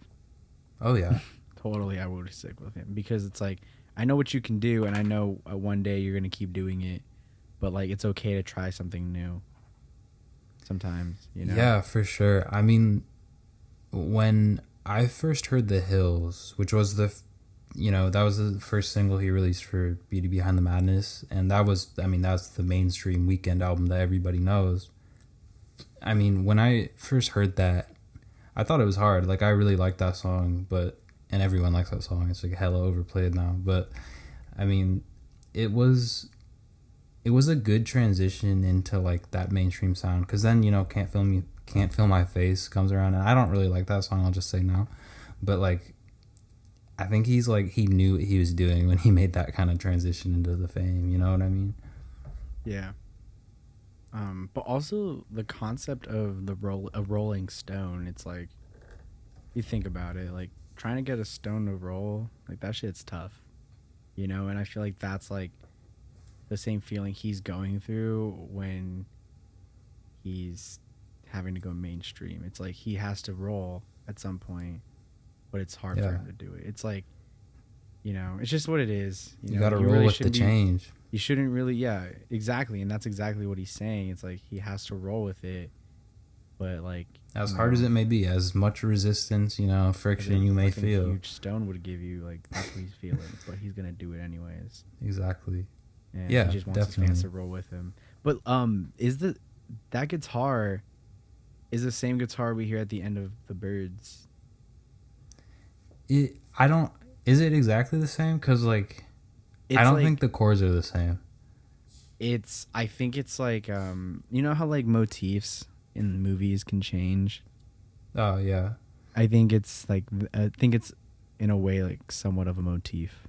Oh, yeah. Totally, I would stick with him, because it's like, I know what you can do, and I know one day you're going to keep doing it, but like, it's okay to try something new sometimes, you know? Yeah, for sure. I mean, when I first heard The Hills, which was that was the first single he released for Beauty Behind the Madness, and that's the mainstream Weeknd album that everybody knows. I mean, when I first heard that, I thought it was hard. Like, I really liked that song, and everyone likes that song. It's like hella overplayed now, but I mean, it was a good transition into like that mainstream sound, because then, you know, Can't Feel My Face comes around, and I don't really like that song, I'll just say now. But like, I think he's like, he knew what he was doing when he made that kind of transition into the fame, you know what I mean? Yeah. But also the concept of a rolling stone, it's like, you think about it, like trying to get a stone to roll, like that shit's tough, you know? And I feel like that's like the same feeling he's going through when he's having to go mainstream. It's like he has to roll at some point, but it's hard for him to do it. It's like, you know, it's just what it is. You gotta roll with the change. You shouldn't really, yeah, exactly. And that's exactly what he's saying. It's like he has to roll with it, but like, as hard as it may be, as much resistance, you know, friction you may feel. A huge stone would give you, like, that's what he's feeling, but he's gonna do it anyways. Exactly. And yeah, he just wants his fans to roll with him. But that guitar, is the same guitar we hear at the end of The Birds. I don't. Is it exactly the same? Because like, I It's don't like think the chords are the same. it's. I think it's like you know how like motifs in movies can change. Oh yeah. I think it's like I think it's in a way like somewhat of a motif,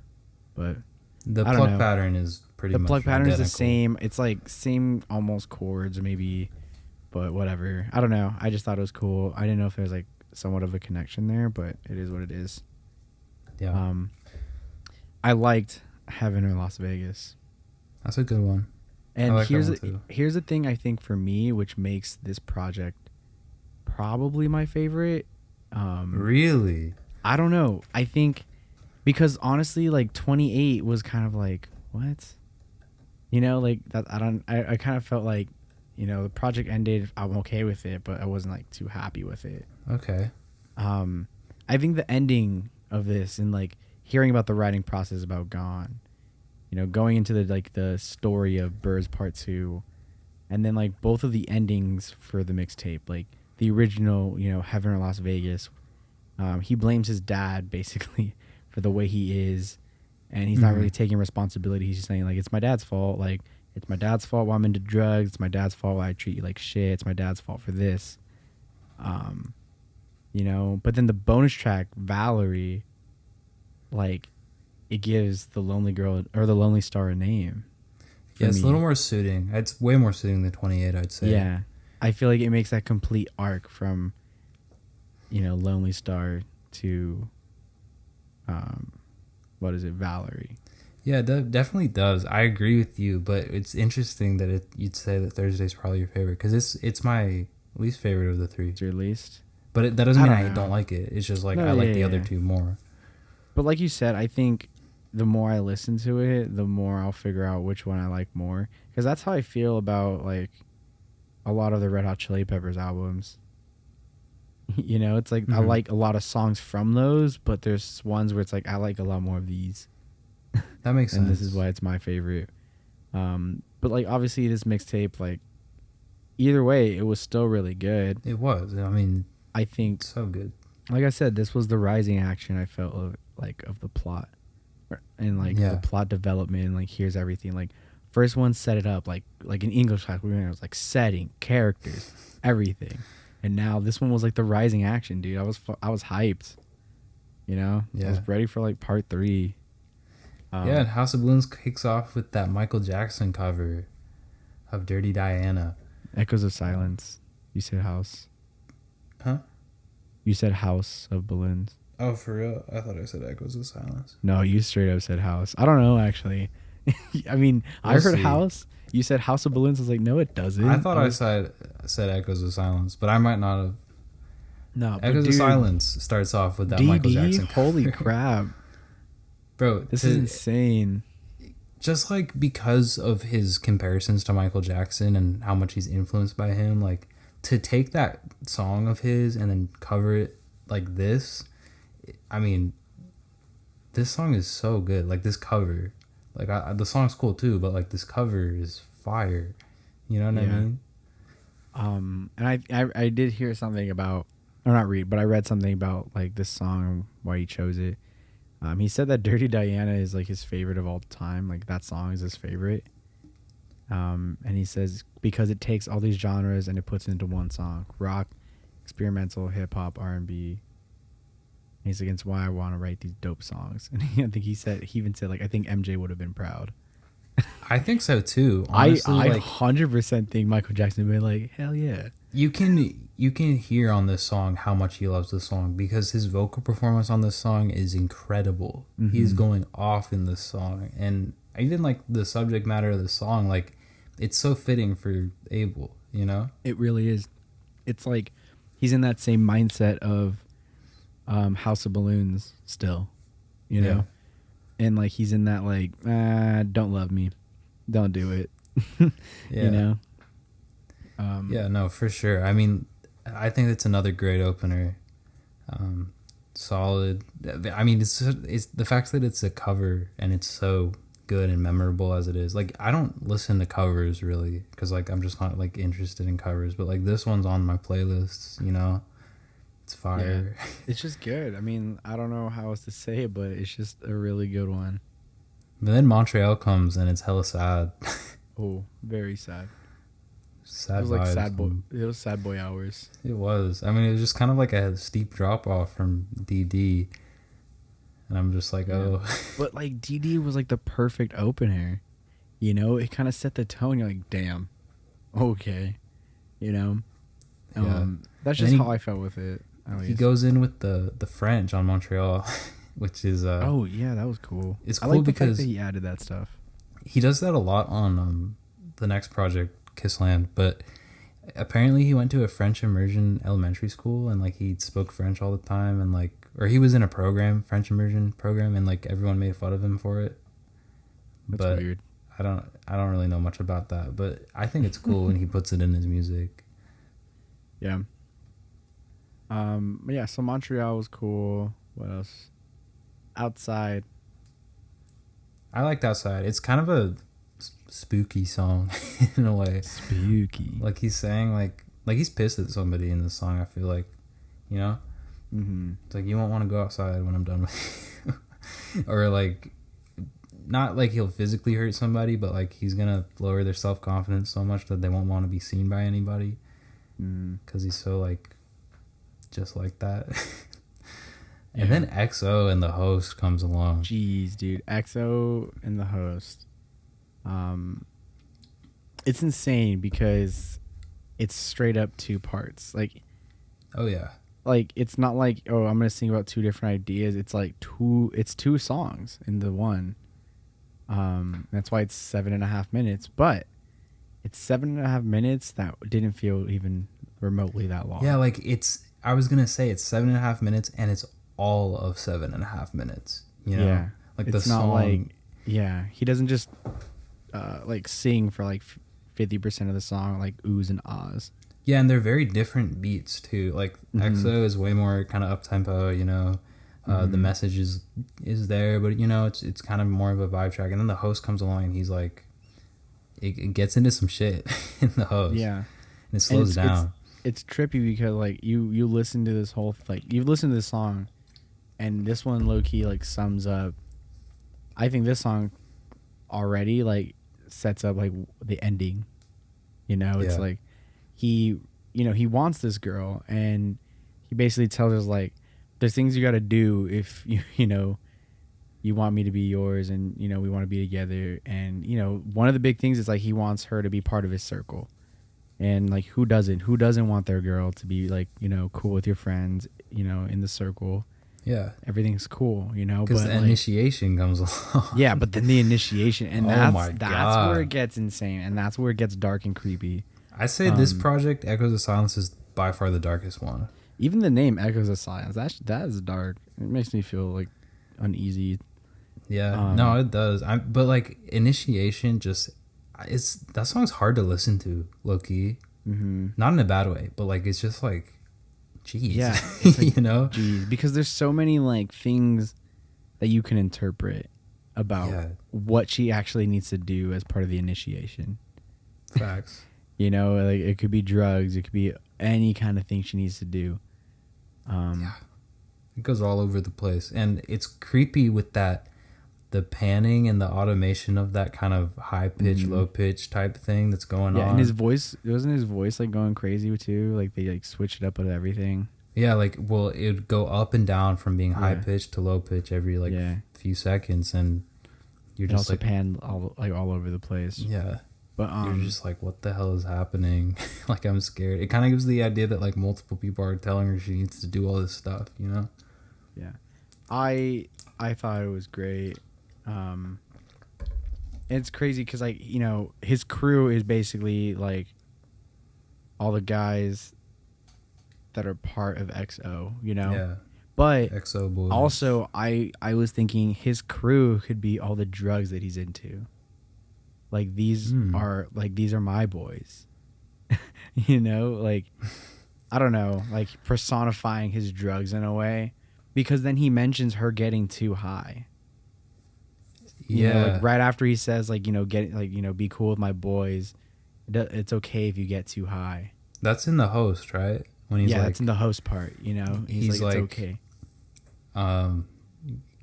but The I don't pluck know. pattern is pretty The much plug pattern is the identical. same. It's like same almost chords maybe, but whatever. I don't know. I just thought it was cool. I didn't know if there's like somewhat of a connection there, but it is what it is. Yeah, I liked Heaven or Las Vegas. that's a good one. And I like that one too. here's the thing I think for me, which makes this project probably my favorite. Really? I don't know. I think because honestly, like 28 was kind of like what, you know, like that. I kind of felt like, you know, the project ended. I'm okay with it, but I wasn't like too happy with it. Okay. I think the ending of this and like hearing about the writing process about Gone, you know, going into the like the story of Birds Part 2, and then like both of the endings for the mixtape, like the original, you know, Heaven or Las Vegas, he blames his dad basically for the way he is, and he's not really taking responsibility. He's just saying like it's my dad's fault, like it's my dad's fault why I'm into drugs, it's my dad's fault why I treat you like shit, it's my dad's fault for this. You know, but then the bonus track Valerie, like it gives the lonely girl or the lonely star a name. Yeah, it's me. a little more suiting. It's way more suiting than 28, I'd say. Yeah, I feel like it makes that complete arc from, you know, lonely star to what is it, Valerie. Yeah, it definitely does. I agree with you, but it's interesting that you'd say that Thursday's probably your favorite because it's my least favorite of the three. It's released. But that doesn't mean I know. don't like it. It's just like No, I like yeah, the other yeah. two more. But like you said, I think the more I listen to it, the more I'll figure out which one I like more. Because that's how I feel about like a lot of the Red Hot Chili Peppers albums. You know, it's like I like a lot of songs from those, but there's ones where it's like I like a lot more of these. That makes sense. And this is why it's my favorite. But like obviously this mixtape, like either way, it was still really good. It was. I mean, I think, so good. like I said, this was the rising action I felt of the plot, and like the plot development. And, like here's everything. Like first one set it up like in English class we were in, it was like setting, characters, everything. And now this one was like the rising action, dude. I was hyped. You know, I was ready for like part 3. And House of Balloons kicks off with that Michael Jackson cover of Dirty Diana. Echoes of Silence. You said house. Huh? You said House of Balloons. Oh, for real? I thought I said Echoes of Silence. No, you straight up said house. I don't know, actually. I mean, I heard house. You said House of Balloons. I was like, no, it doesn't. I thought I said Echoes of Silence, but I might not have. No, Echoes of Silence starts off with that Michael Jackson cover. Holy crap. Bro, this is insane. Just like because of his comparisons to Michael Jackson and how much he's influenced by him, like to take that song of his and then cover it like this, I mean, this song is so good. Like this cover, like the song's cool too, but like this cover is fire. You know what I mean? And I did hear something about, or not read, but I read something about like this song and why he chose it. He said that Dirty Diana is like his favorite of all time. Like that song is his favorite. And he says because it takes all these genres and it puts it into one song: rock, experimental, hip hop, R&B. And he's against why I want to write these dope songs. And I think he even said like I think MJ would have been proud. I think so too. Honestly, I 100% think Michael Jackson would be like, hell yeah. You can hear on this song how much he loves this song because his vocal performance on this song is incredible. Mm-hmm. He's going off in this song, and even like the subject matter of the song, like it's so fitting for Abel. You know, it really is. It's like he's in that same mindset of House of Balloons still, you know, and like he's in that like don't love me, don't do it, you know. Yeah, no, for sure. I mean, I think it's another great opener. Solid. I mean, it's the fact that it's a cover and it's so good and memorable as it is. Like, I don't listen to covers really because like I'm just not like interested in covers. But like this one's on my playlists. You know, it's fire. Yeah. It's just good. I mean, I don't know how else to say it, but it's just a really good one. But then Montreal comes and it's hella sad. Oh, very sad. Sad It was like vibes. sad boy. It was sad boy hours. It was. I mean, it was just kind of like a steep drop off from DD. And I'm just like, oh. But like DD was like the perfect opener. You know, it kind of set the tone. You're like, damn, okay, you know. Yeah. That's And just then how I felt with it. he goes in with the French on Montreal, which is oh yeah, that was cool. It's I cool like the because fact that he added that stuff. he does that a lot on the next project, Kissland. But apparently he went to a French immersion elementary school and like he spoke French all the time and like, or he was in a program, French immersion program, and like everyone made fun of him for it. That's But weird. I don't really know much about that, but I think it's cool when he puts it in his music. Yeah. Yeah. So Montreal was cool. What else? Outside. I liked Outside. It's kind of a spooky song in a way. Spooky. Like he's saying like he's pissed at somebody in this song. I feel like, you know, it's like you won't want to go outside when I'm done with you, or like not like he'll physically hurt somebody, but like he's gonna lower their self confidence so much that they won't want to be seen by anybody because he's so like just like that. And then XO and the host comes along. Jeez, dude. XO and the host. It's insane because it's straight up two parts. Like, oh yeah, like it's not like, oh, I'm gonna sing about two different ideas. It's like two songs in the one. That's why it's 7.5 minutes, but it's 7.5 minutes that didn't feel even remotely that long. yeah. Like I was gonna say it's 7.5 minutes, and it's all of 7.5 minutes. You know, Yeah. like It's the not song. like, yeah, he doesn't just like sing for like 50% of the song, like oohs and ahs. Yeah, and they're very different beats too. Like EXO is way more kind of up tempo, you know. The message is there, but you know it's kind of more of a vibe track. And then the host comes along and he's like, it gets into some shit in the host. Yeah, and it slows down. It's trippy because like you listen to this whole you've listened to this song, and this one low key like sums up. I think this song already like sets up like the ending. You know, it's like he wants this girl, and he basically tells us like there's things you got to do if you want me to be yours, and we want to be together. And one of the big things is like he wants her to be part of his circle. And like who doesn't want their girl to be like cool with your friends, in the circle. Yeah, everything's cool, because the initiation comes along. Yeah, but then the initiation, and that's that's where it gets insane, and that's where it gets dark and creepy. I say this project, Echoes of Silence, is by far the darkest one. Even the name Echoes of Silence, that is dark. It makes me feel like uneasy. Yeah, no, it does. But like initiation, that song's hard to listen to, low key. Not in a bad way, but like it's just like, geez, yeah, it's like, geez, because there's so many like things that you can interpret about what she actually needs to do as part of the initiation. Facts. Like it could be drugs, it could be any kind of thing she needs to do. It goes all over the place, and it's creepy with that. The panning and the automation of that kind of high pitch, low pitch type thing that's going on. Yeah, and his voice, wasn't his voice like going crazy too? Like they like switched it up with everything. Yeah, like it would go up and down from being high pitch to low pitch every like few seconds, and you're just also like pan all over the place. Yeah, but you're just like, what the hell is happening? Like I'm scared. It kind of gives the idea that like multiple people are telling her she needs to do all this stuff. Yeah, I thought it was great. It's crazy because like his crew is basically like all the guys that are part of XO, Yeah. But XO boys. Also, I was thinking his crew could be all the drugs that he's into. Like these are my boys. Like I don't know, like personifying his drugs in a way, because then he mentions her getting too high. You know, like Yeah, right after he says like, get like, be cool with my boys. It's okay if you get too high. that's in the host, right? When he's Yeah, that's in like, the host part. He's like, he's it's like, okay. um,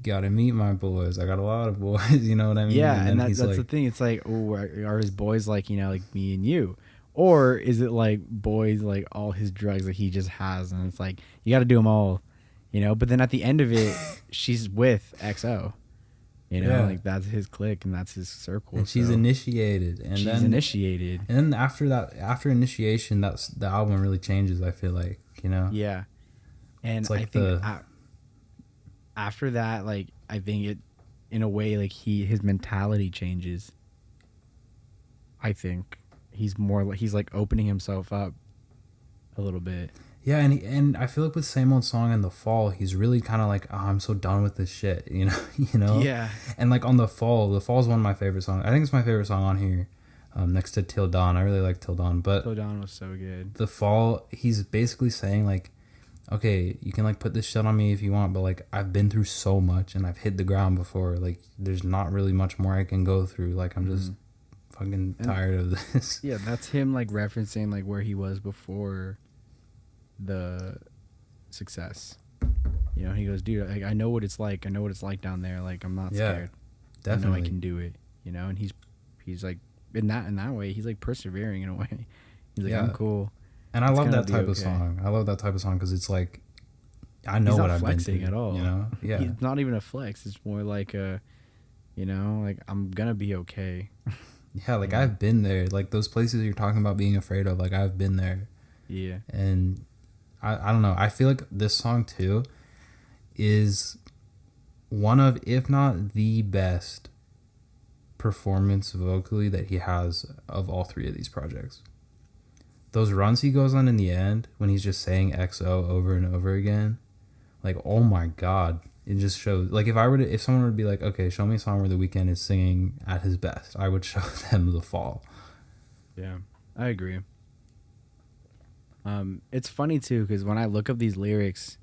gotta meet my boys. I got a lot of boys. You know what I mean? Yeah, And and then he's that's the like, thing. It's like, oh, are his boys like like me and you, or is it like boys like all his drugs that he just has, and it's like you got to do them all, But then at the end of it, she's with XO, yeah, like that's his clique and that's his circle. and she's So initiated, and she's then initiated. and then after that, after initiation, that's the album really changes. I feel like, Yeah, and it's I like think after that, like I think it, in a way, like his mentality changes. I think he's like opening himself up a little bit. yeah, and I feel like with Same Old Song in the fall, he's really kind of like, oh, I'm so done with this shit, you know. Yeah, And like on the fall is one of my favorite songs. I think it's my favorite song on here, next to Till Dawn. I really like Till Dawn, but Slow Down was so good. the fall, he's basically saying like, okay, you can like put this shit on me if you want, but like I've been through so much and I've hit the ground before. Like there's not really much more I can go through. Like I'm just fucking tired of this. Yeah, that's him like referencing like where he was before the success. He goes, dude, I know what it's like. I know what it's like down there. Like I'm not scared. Definitely. I know I can do it. And he's like in that way, he's like persevering in a way. He's like, I'm cool. And I love that type of song. I love that type of song because it's like, I know what I've been through. He's not flexing at all. Yeah. It's not even a flex. It's more like a, like I'm gonna be okay. Yeah, like I've been there. Like those places you're talking about being afraid of, like I've been there. Yeah. And I don't know. I feel like this song too is one of, if not the best performance vocally that he has of all three of these projects. Those runs he goes on in the end when he's just saying XO over and over again, like, oh my God, it just shows. Like if someone were to be like, okay, show me a song where The Weeknd is singing at his best, I would show them The Fall. Yeah, I agree. It's funny too because when I look up these lyrics,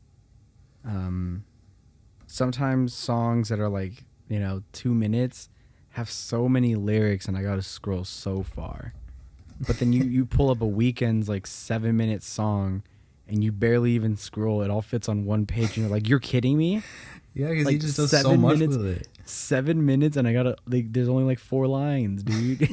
sometimes songs that are like 2 minutes have so many lyrics and I gotta scroll so far. But then you pull up a Weeknd's like 7-minute song and you barely even scroll. It all fits on one page and you're like, you're kidding me? Yeah, because like he just does so much with it. 7 minutes and I gotta like there's only like 4 lines, dude.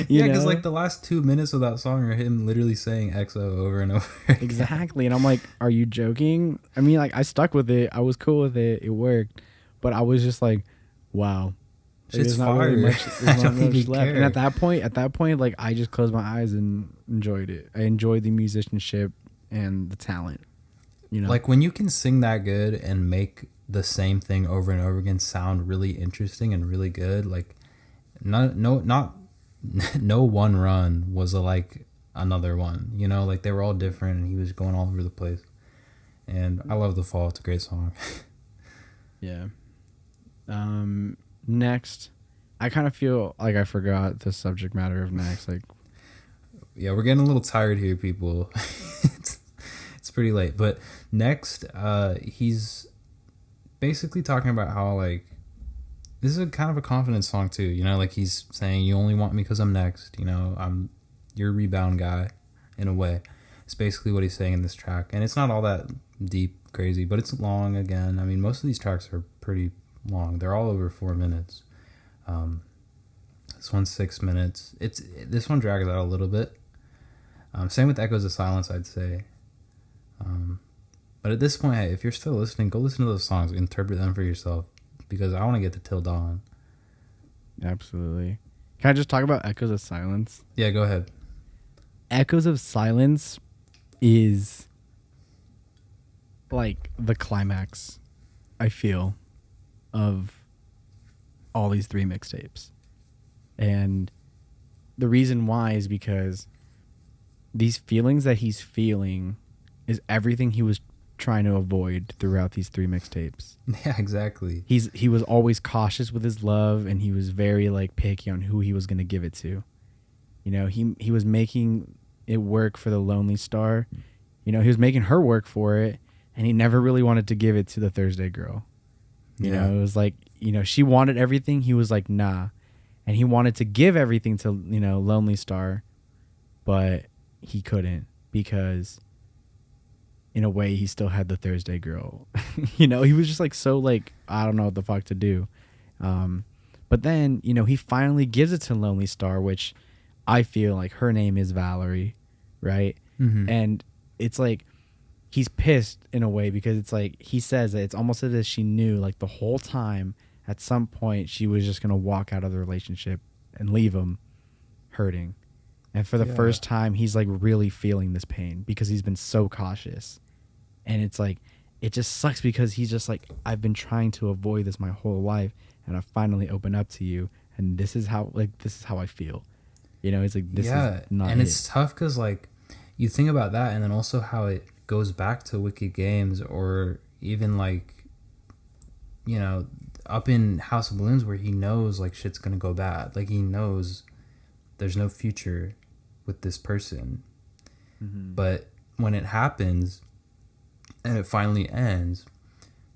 Yeah, because like the last 2 minutes of that song are him literally saying XO over and over again. Exactly. And I'm like, are you joking? I mean, like I stuck with it. I was cool with it. It worked. But I was just like, wow. Shit's not fire. Really much, there's not much left. Care. And at that point, like I just closed my eyes and enjoyed it. I enjoyed the musicianship and the talent. Like when you can sing that good and make the same thing over and over again sound really interesting and really good, like no one run was like another one. Like they were all different and he was going all over the place. And I love The Fall. It's a great song. Yeah. Next, I kind of feel like I forgot the subject matter of next. Like, yeah, we're getting a little tired here, people. it's pretty late. But next, he's basically talking about how like this is a kind of a confidence song too. Like he's saying, "You only want me because I'm next." I'm your rebound guy, in a way. It's basically what he's saying in this track, and it's not all that deep, crazy, but it's long. Again, I mean, most of these tracks are pretty long. They're all over 4 minutes. This one's 6 minutes. This one drags out a little bit. Same with Echoes of Silence, I'd say. But at this point, hey, if you're still listening, go listen to those songs, interpret them for yourself, because I want to get to Till Dawn. Absolutely. Can I just talk about Echoes of Silence? Yeah, go ahead. Echoes of Silence is like the climax, I feel, of all these 3 mixtapes. And the reason why is because these feelings that he's feeling is everything he was trying to avoid throughout these 3 mixtapes. Yeah, exactly. He was always cautious with his love and he was very like picky on who he was going to give it to. He was making it work for the Lonely Star. He was making her work for it and he never really wanted to give it to the Thursday Girl. It was like she wanted everything. He was like, nah. And he wanted to give everything to, Lonely Star, but he couldn't because in a way he still had the Thursday girl. He was just like, so like, I don't know what the fuck to do. But then, he finally gives it to Lonely Star, which I feel like her name is Valerie, right? Mm-hmm. And it's like, he's pissed in a way because it's like, he says that it's almost as if she knew like the whole time at some point she was just going to walk out of the relationship and leave him hurting. And for the first time, he's like really feeling this pain because he's been so cautious. And it's like, it just sucks because he's just like, I've been trying to avoid this my whole life. And I finally open up to you. And this is how I feel. It's like, this is not and it. it's tough because like you think about that and then also how it goes back to Wicked Games or even like, up in House of Balloons where he knows like shit's gonna go bad. Like he knows there's no future with this person. Mm-hmm. But when it happens and it finally ends,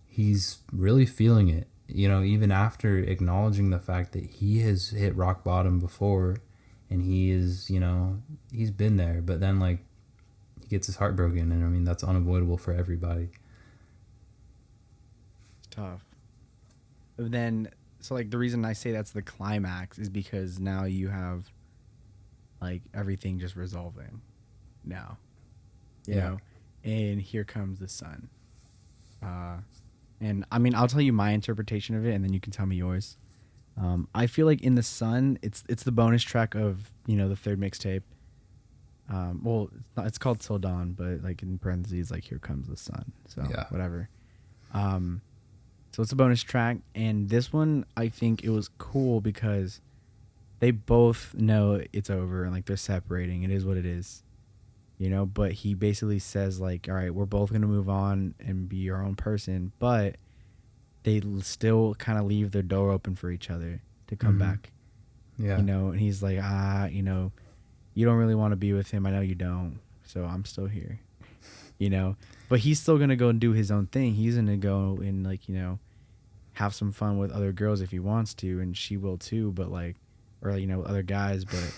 he's really feeling it, even after acknowledging the fact that he has hit rock bottom before and he is, he's been there, but then like he gets his heart broken. And I mean, that's unavoidable for everybody. It's tough. But then, so like the reason I say that's the climax is because now you have like everything just resolving now, you know, and here comes the sun. And I mean, I'll tell you my interpretation of it and then you can tell me yours. I feel like in the sun, it's the bonus track of, the third mixtape. Well, it's called Till Dawn, but like in parentheses, like here comes the sun. So whatever. So it's a bonus track. And this one, I think it was cool because they both know it's over and like they're separating. It is what it is, but he basically says like, all right, we're both going to move on and be our own person, but they still kind of leave their door open for each other to come back. Yeah. And he's like, you don't really want to be with him. I know you don't. So I'm still here, but he's still going to go and do his own thing. He's going to go and like, have some fun with other girls if he wants to. And she will too, but like, or other guys, but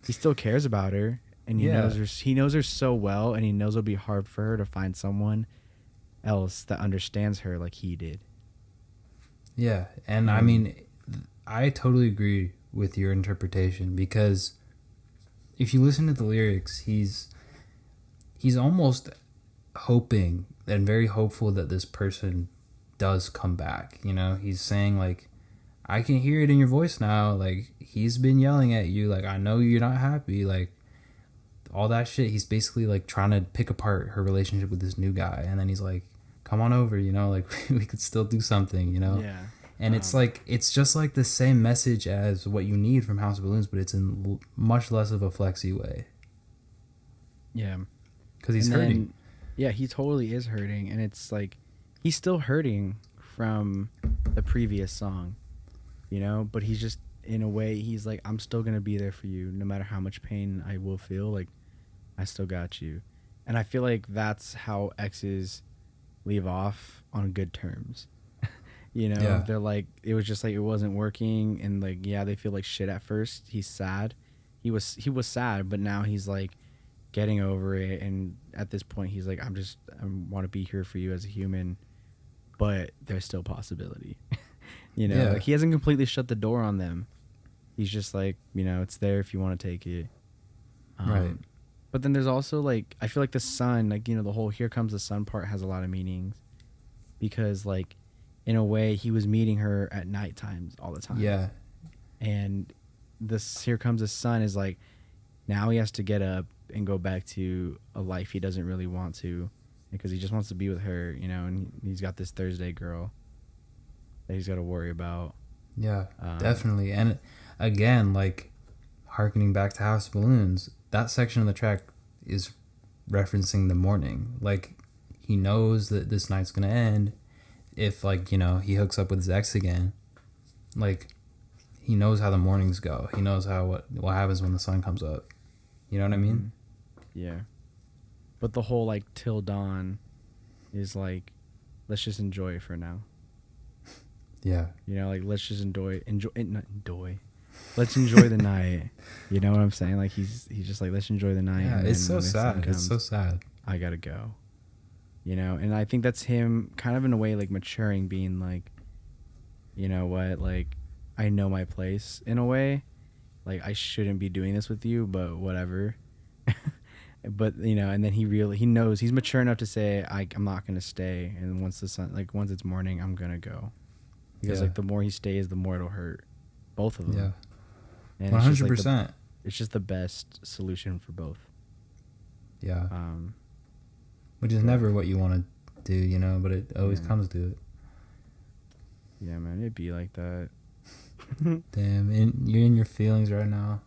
he still cares about her and he knows her so well. And he knows it'll be hard for her to find someone else that understands her like he did. Yeah. And I mean, I totally agree with your interpretation because if you listen to the lyrics, he's almost hoping and very hopeful that this person does come back. He's saying like, I can hear it in your voice now. Like he's been yelling at you. Like, I know you're not happy. Like all that shit. He's basically like trying to pick apart her relationship with this new guy. And then he's like, come on over, like we could still do something, Yeah. And it's like, it's just like the same message as what you need from House of Balloons, but it's in much less of a flexy way. Yeah. Because he's hurting. Yeah, he totally is hurting. And it's like, he's still hurting from the previous song, but he's just, in a way, he's like, I'm still going to be there for you. No matter how much pain I will feel, like, I still got you. And I feel like that's how exes leave off on good terms. They're like, it was just like, it wasn't working. And like, yeah, they feel like shit at first. He's sad. He was sad, but now he's like getting over it. And at this point, he's like, I want to be here for you as a human, but there's still possibility. Like he hasn't completely shut the door on them. He's just like, it's there if you want to take it. Right. But then there's also like, I feel like the sun, like, the whole here comes the sun part has a lot of meanings because like, in a way he was meeting her at night times all the time. Yeah. And this here comes the sun is like, now he has to get up and go back to a life he doesn't really want to because he just wants to be with her, and he's got this Thursday girl that he's got to worry about. Yeah, definitely. And again, like harkening back to House of Balloons, that section of the track is referencing the morning. Like he knows that this night's going to end if like, he hooks up with his ex again. Like he knows how the mornings go. He knows how what happens when the sun comes up. You know what I mean? Yeah. But the whole like till dawn is like, let's just enjoy it for now. Yeah. You know, like let's just let's enjoy the night. You know what I'm saying? Like he's just like, let's enjoy the night. Yeah, and it's so when the sun sad. comes, It's so sad. I gotta go. You know, and I think that's him kind of in a way like maturing, being like, you know what, like I know my place in a way. Like I shouldn't be doing this with you, but whatever. But you know, and then he knows he's mature enough to say I'm not gonna stay. And once it's morning, I'm gonna go. Because like the more he stays, the more it'll hurt both of them. Yeah. And 100%. It's just the best solution for both. Yeah. Which is never what you want to do, you know, but it always comes to it. Yeah, man, it'd be like that. Damn, you're in your feelings right now.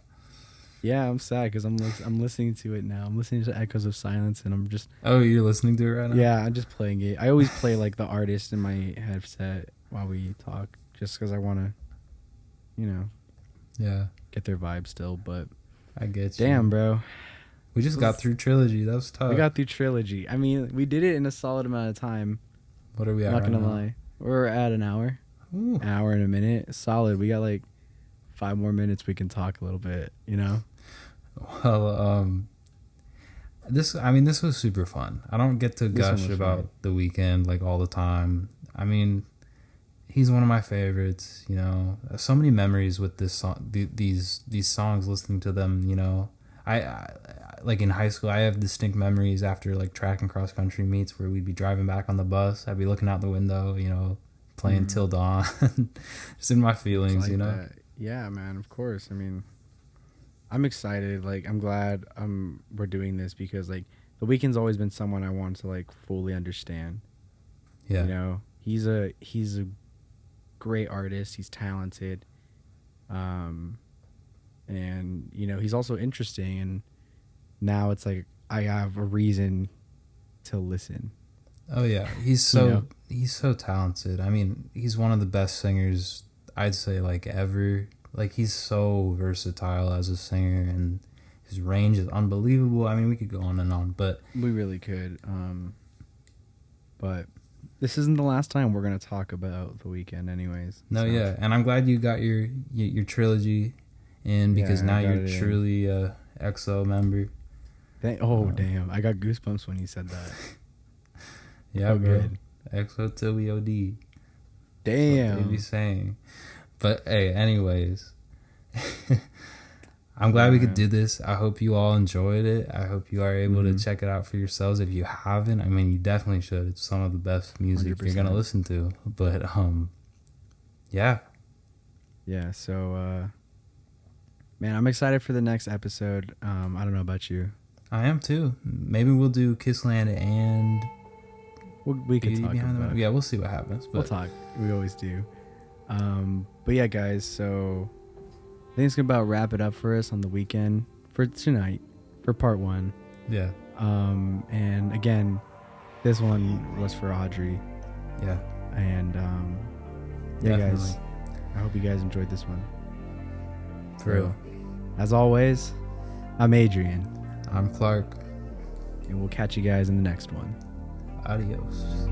Yeah, I'm sad because I'm listening to it now. I'm listening to Echoes of Silence, and I'm just... Oh, you're listening to it right now? Yeah, I'm just playing it. I always play like the artist in my headset while we talk, just because I want to, you know, get their vibe still. But I get you. Damn, bro. We just got through Trilogy. That was tough. We got through Trilogy. I mean, we did it in a solid amount of time. What are we at? I'm not gonna lie. We're at an hour. Ooh. An hour and a minute. Solid. We got like 5 more minutes we can talk a little bit, you know? Well, this was super fun. I don't get to gush about The Weeknd like all the time. I mean, he's one of my favorites, you know. So many memories with this song, these songs, listening to them, you know. I like in high school, I have distinct memories after like track and cross country meets where we'd be driving back on the bus. I'd be looking out the window, you know, playing Till Dawn, just in my feelings, like, you know. That. Yeah, man, of course. I mean, I'm excited. Like, I'm glad we're doing this because like The Weeknd's always been someone I want to like fully understand. Yeah, you know, he's a great artist. He's talented, and you know he's also interesting. And now it's like I have a reason to listen. Oh yeah, he's so talented. I mean, he's one of the best singers I'd say like ever. Like he's so versatile as a singer, and his range is unbelievable. I mean, we could go on and on, but we really could. But this isn't the last time we're gonna talk about The Weeknd, anyways. No, so. Yeah, and I'm glad you got your Trilogy in because now you're truly a EXO member. Damn! I got goosebumps when you said that. Yeah, bro. EXO till we OD. Damn. What they be saying. But hey, anyways, I'm glad we could do this. I hope you all enjoyed it. I hope you are able to check it out for yourselves. If you haven't, I mean, you definitely should. It's some of the best music 100%. You're gonna listen to. But yeah. So, man, I'm excited for the next episode. I don't know about you. I am too. Maybe we'll do Kissland and we could talk about it. Yeah, we'll see what happens. But we'll talk. We always do. But yeah, guys, so I think it's about wrap it up for us on The Weeknd for tonight, for part 1. Yeah. And again, this one was for Audrey. Yeah. And yeah, guys, I hope you guys enjoyed this one. For real. As always, I'm Adrian. I'm Clark. And we'll catch you guys in the next one. Adios.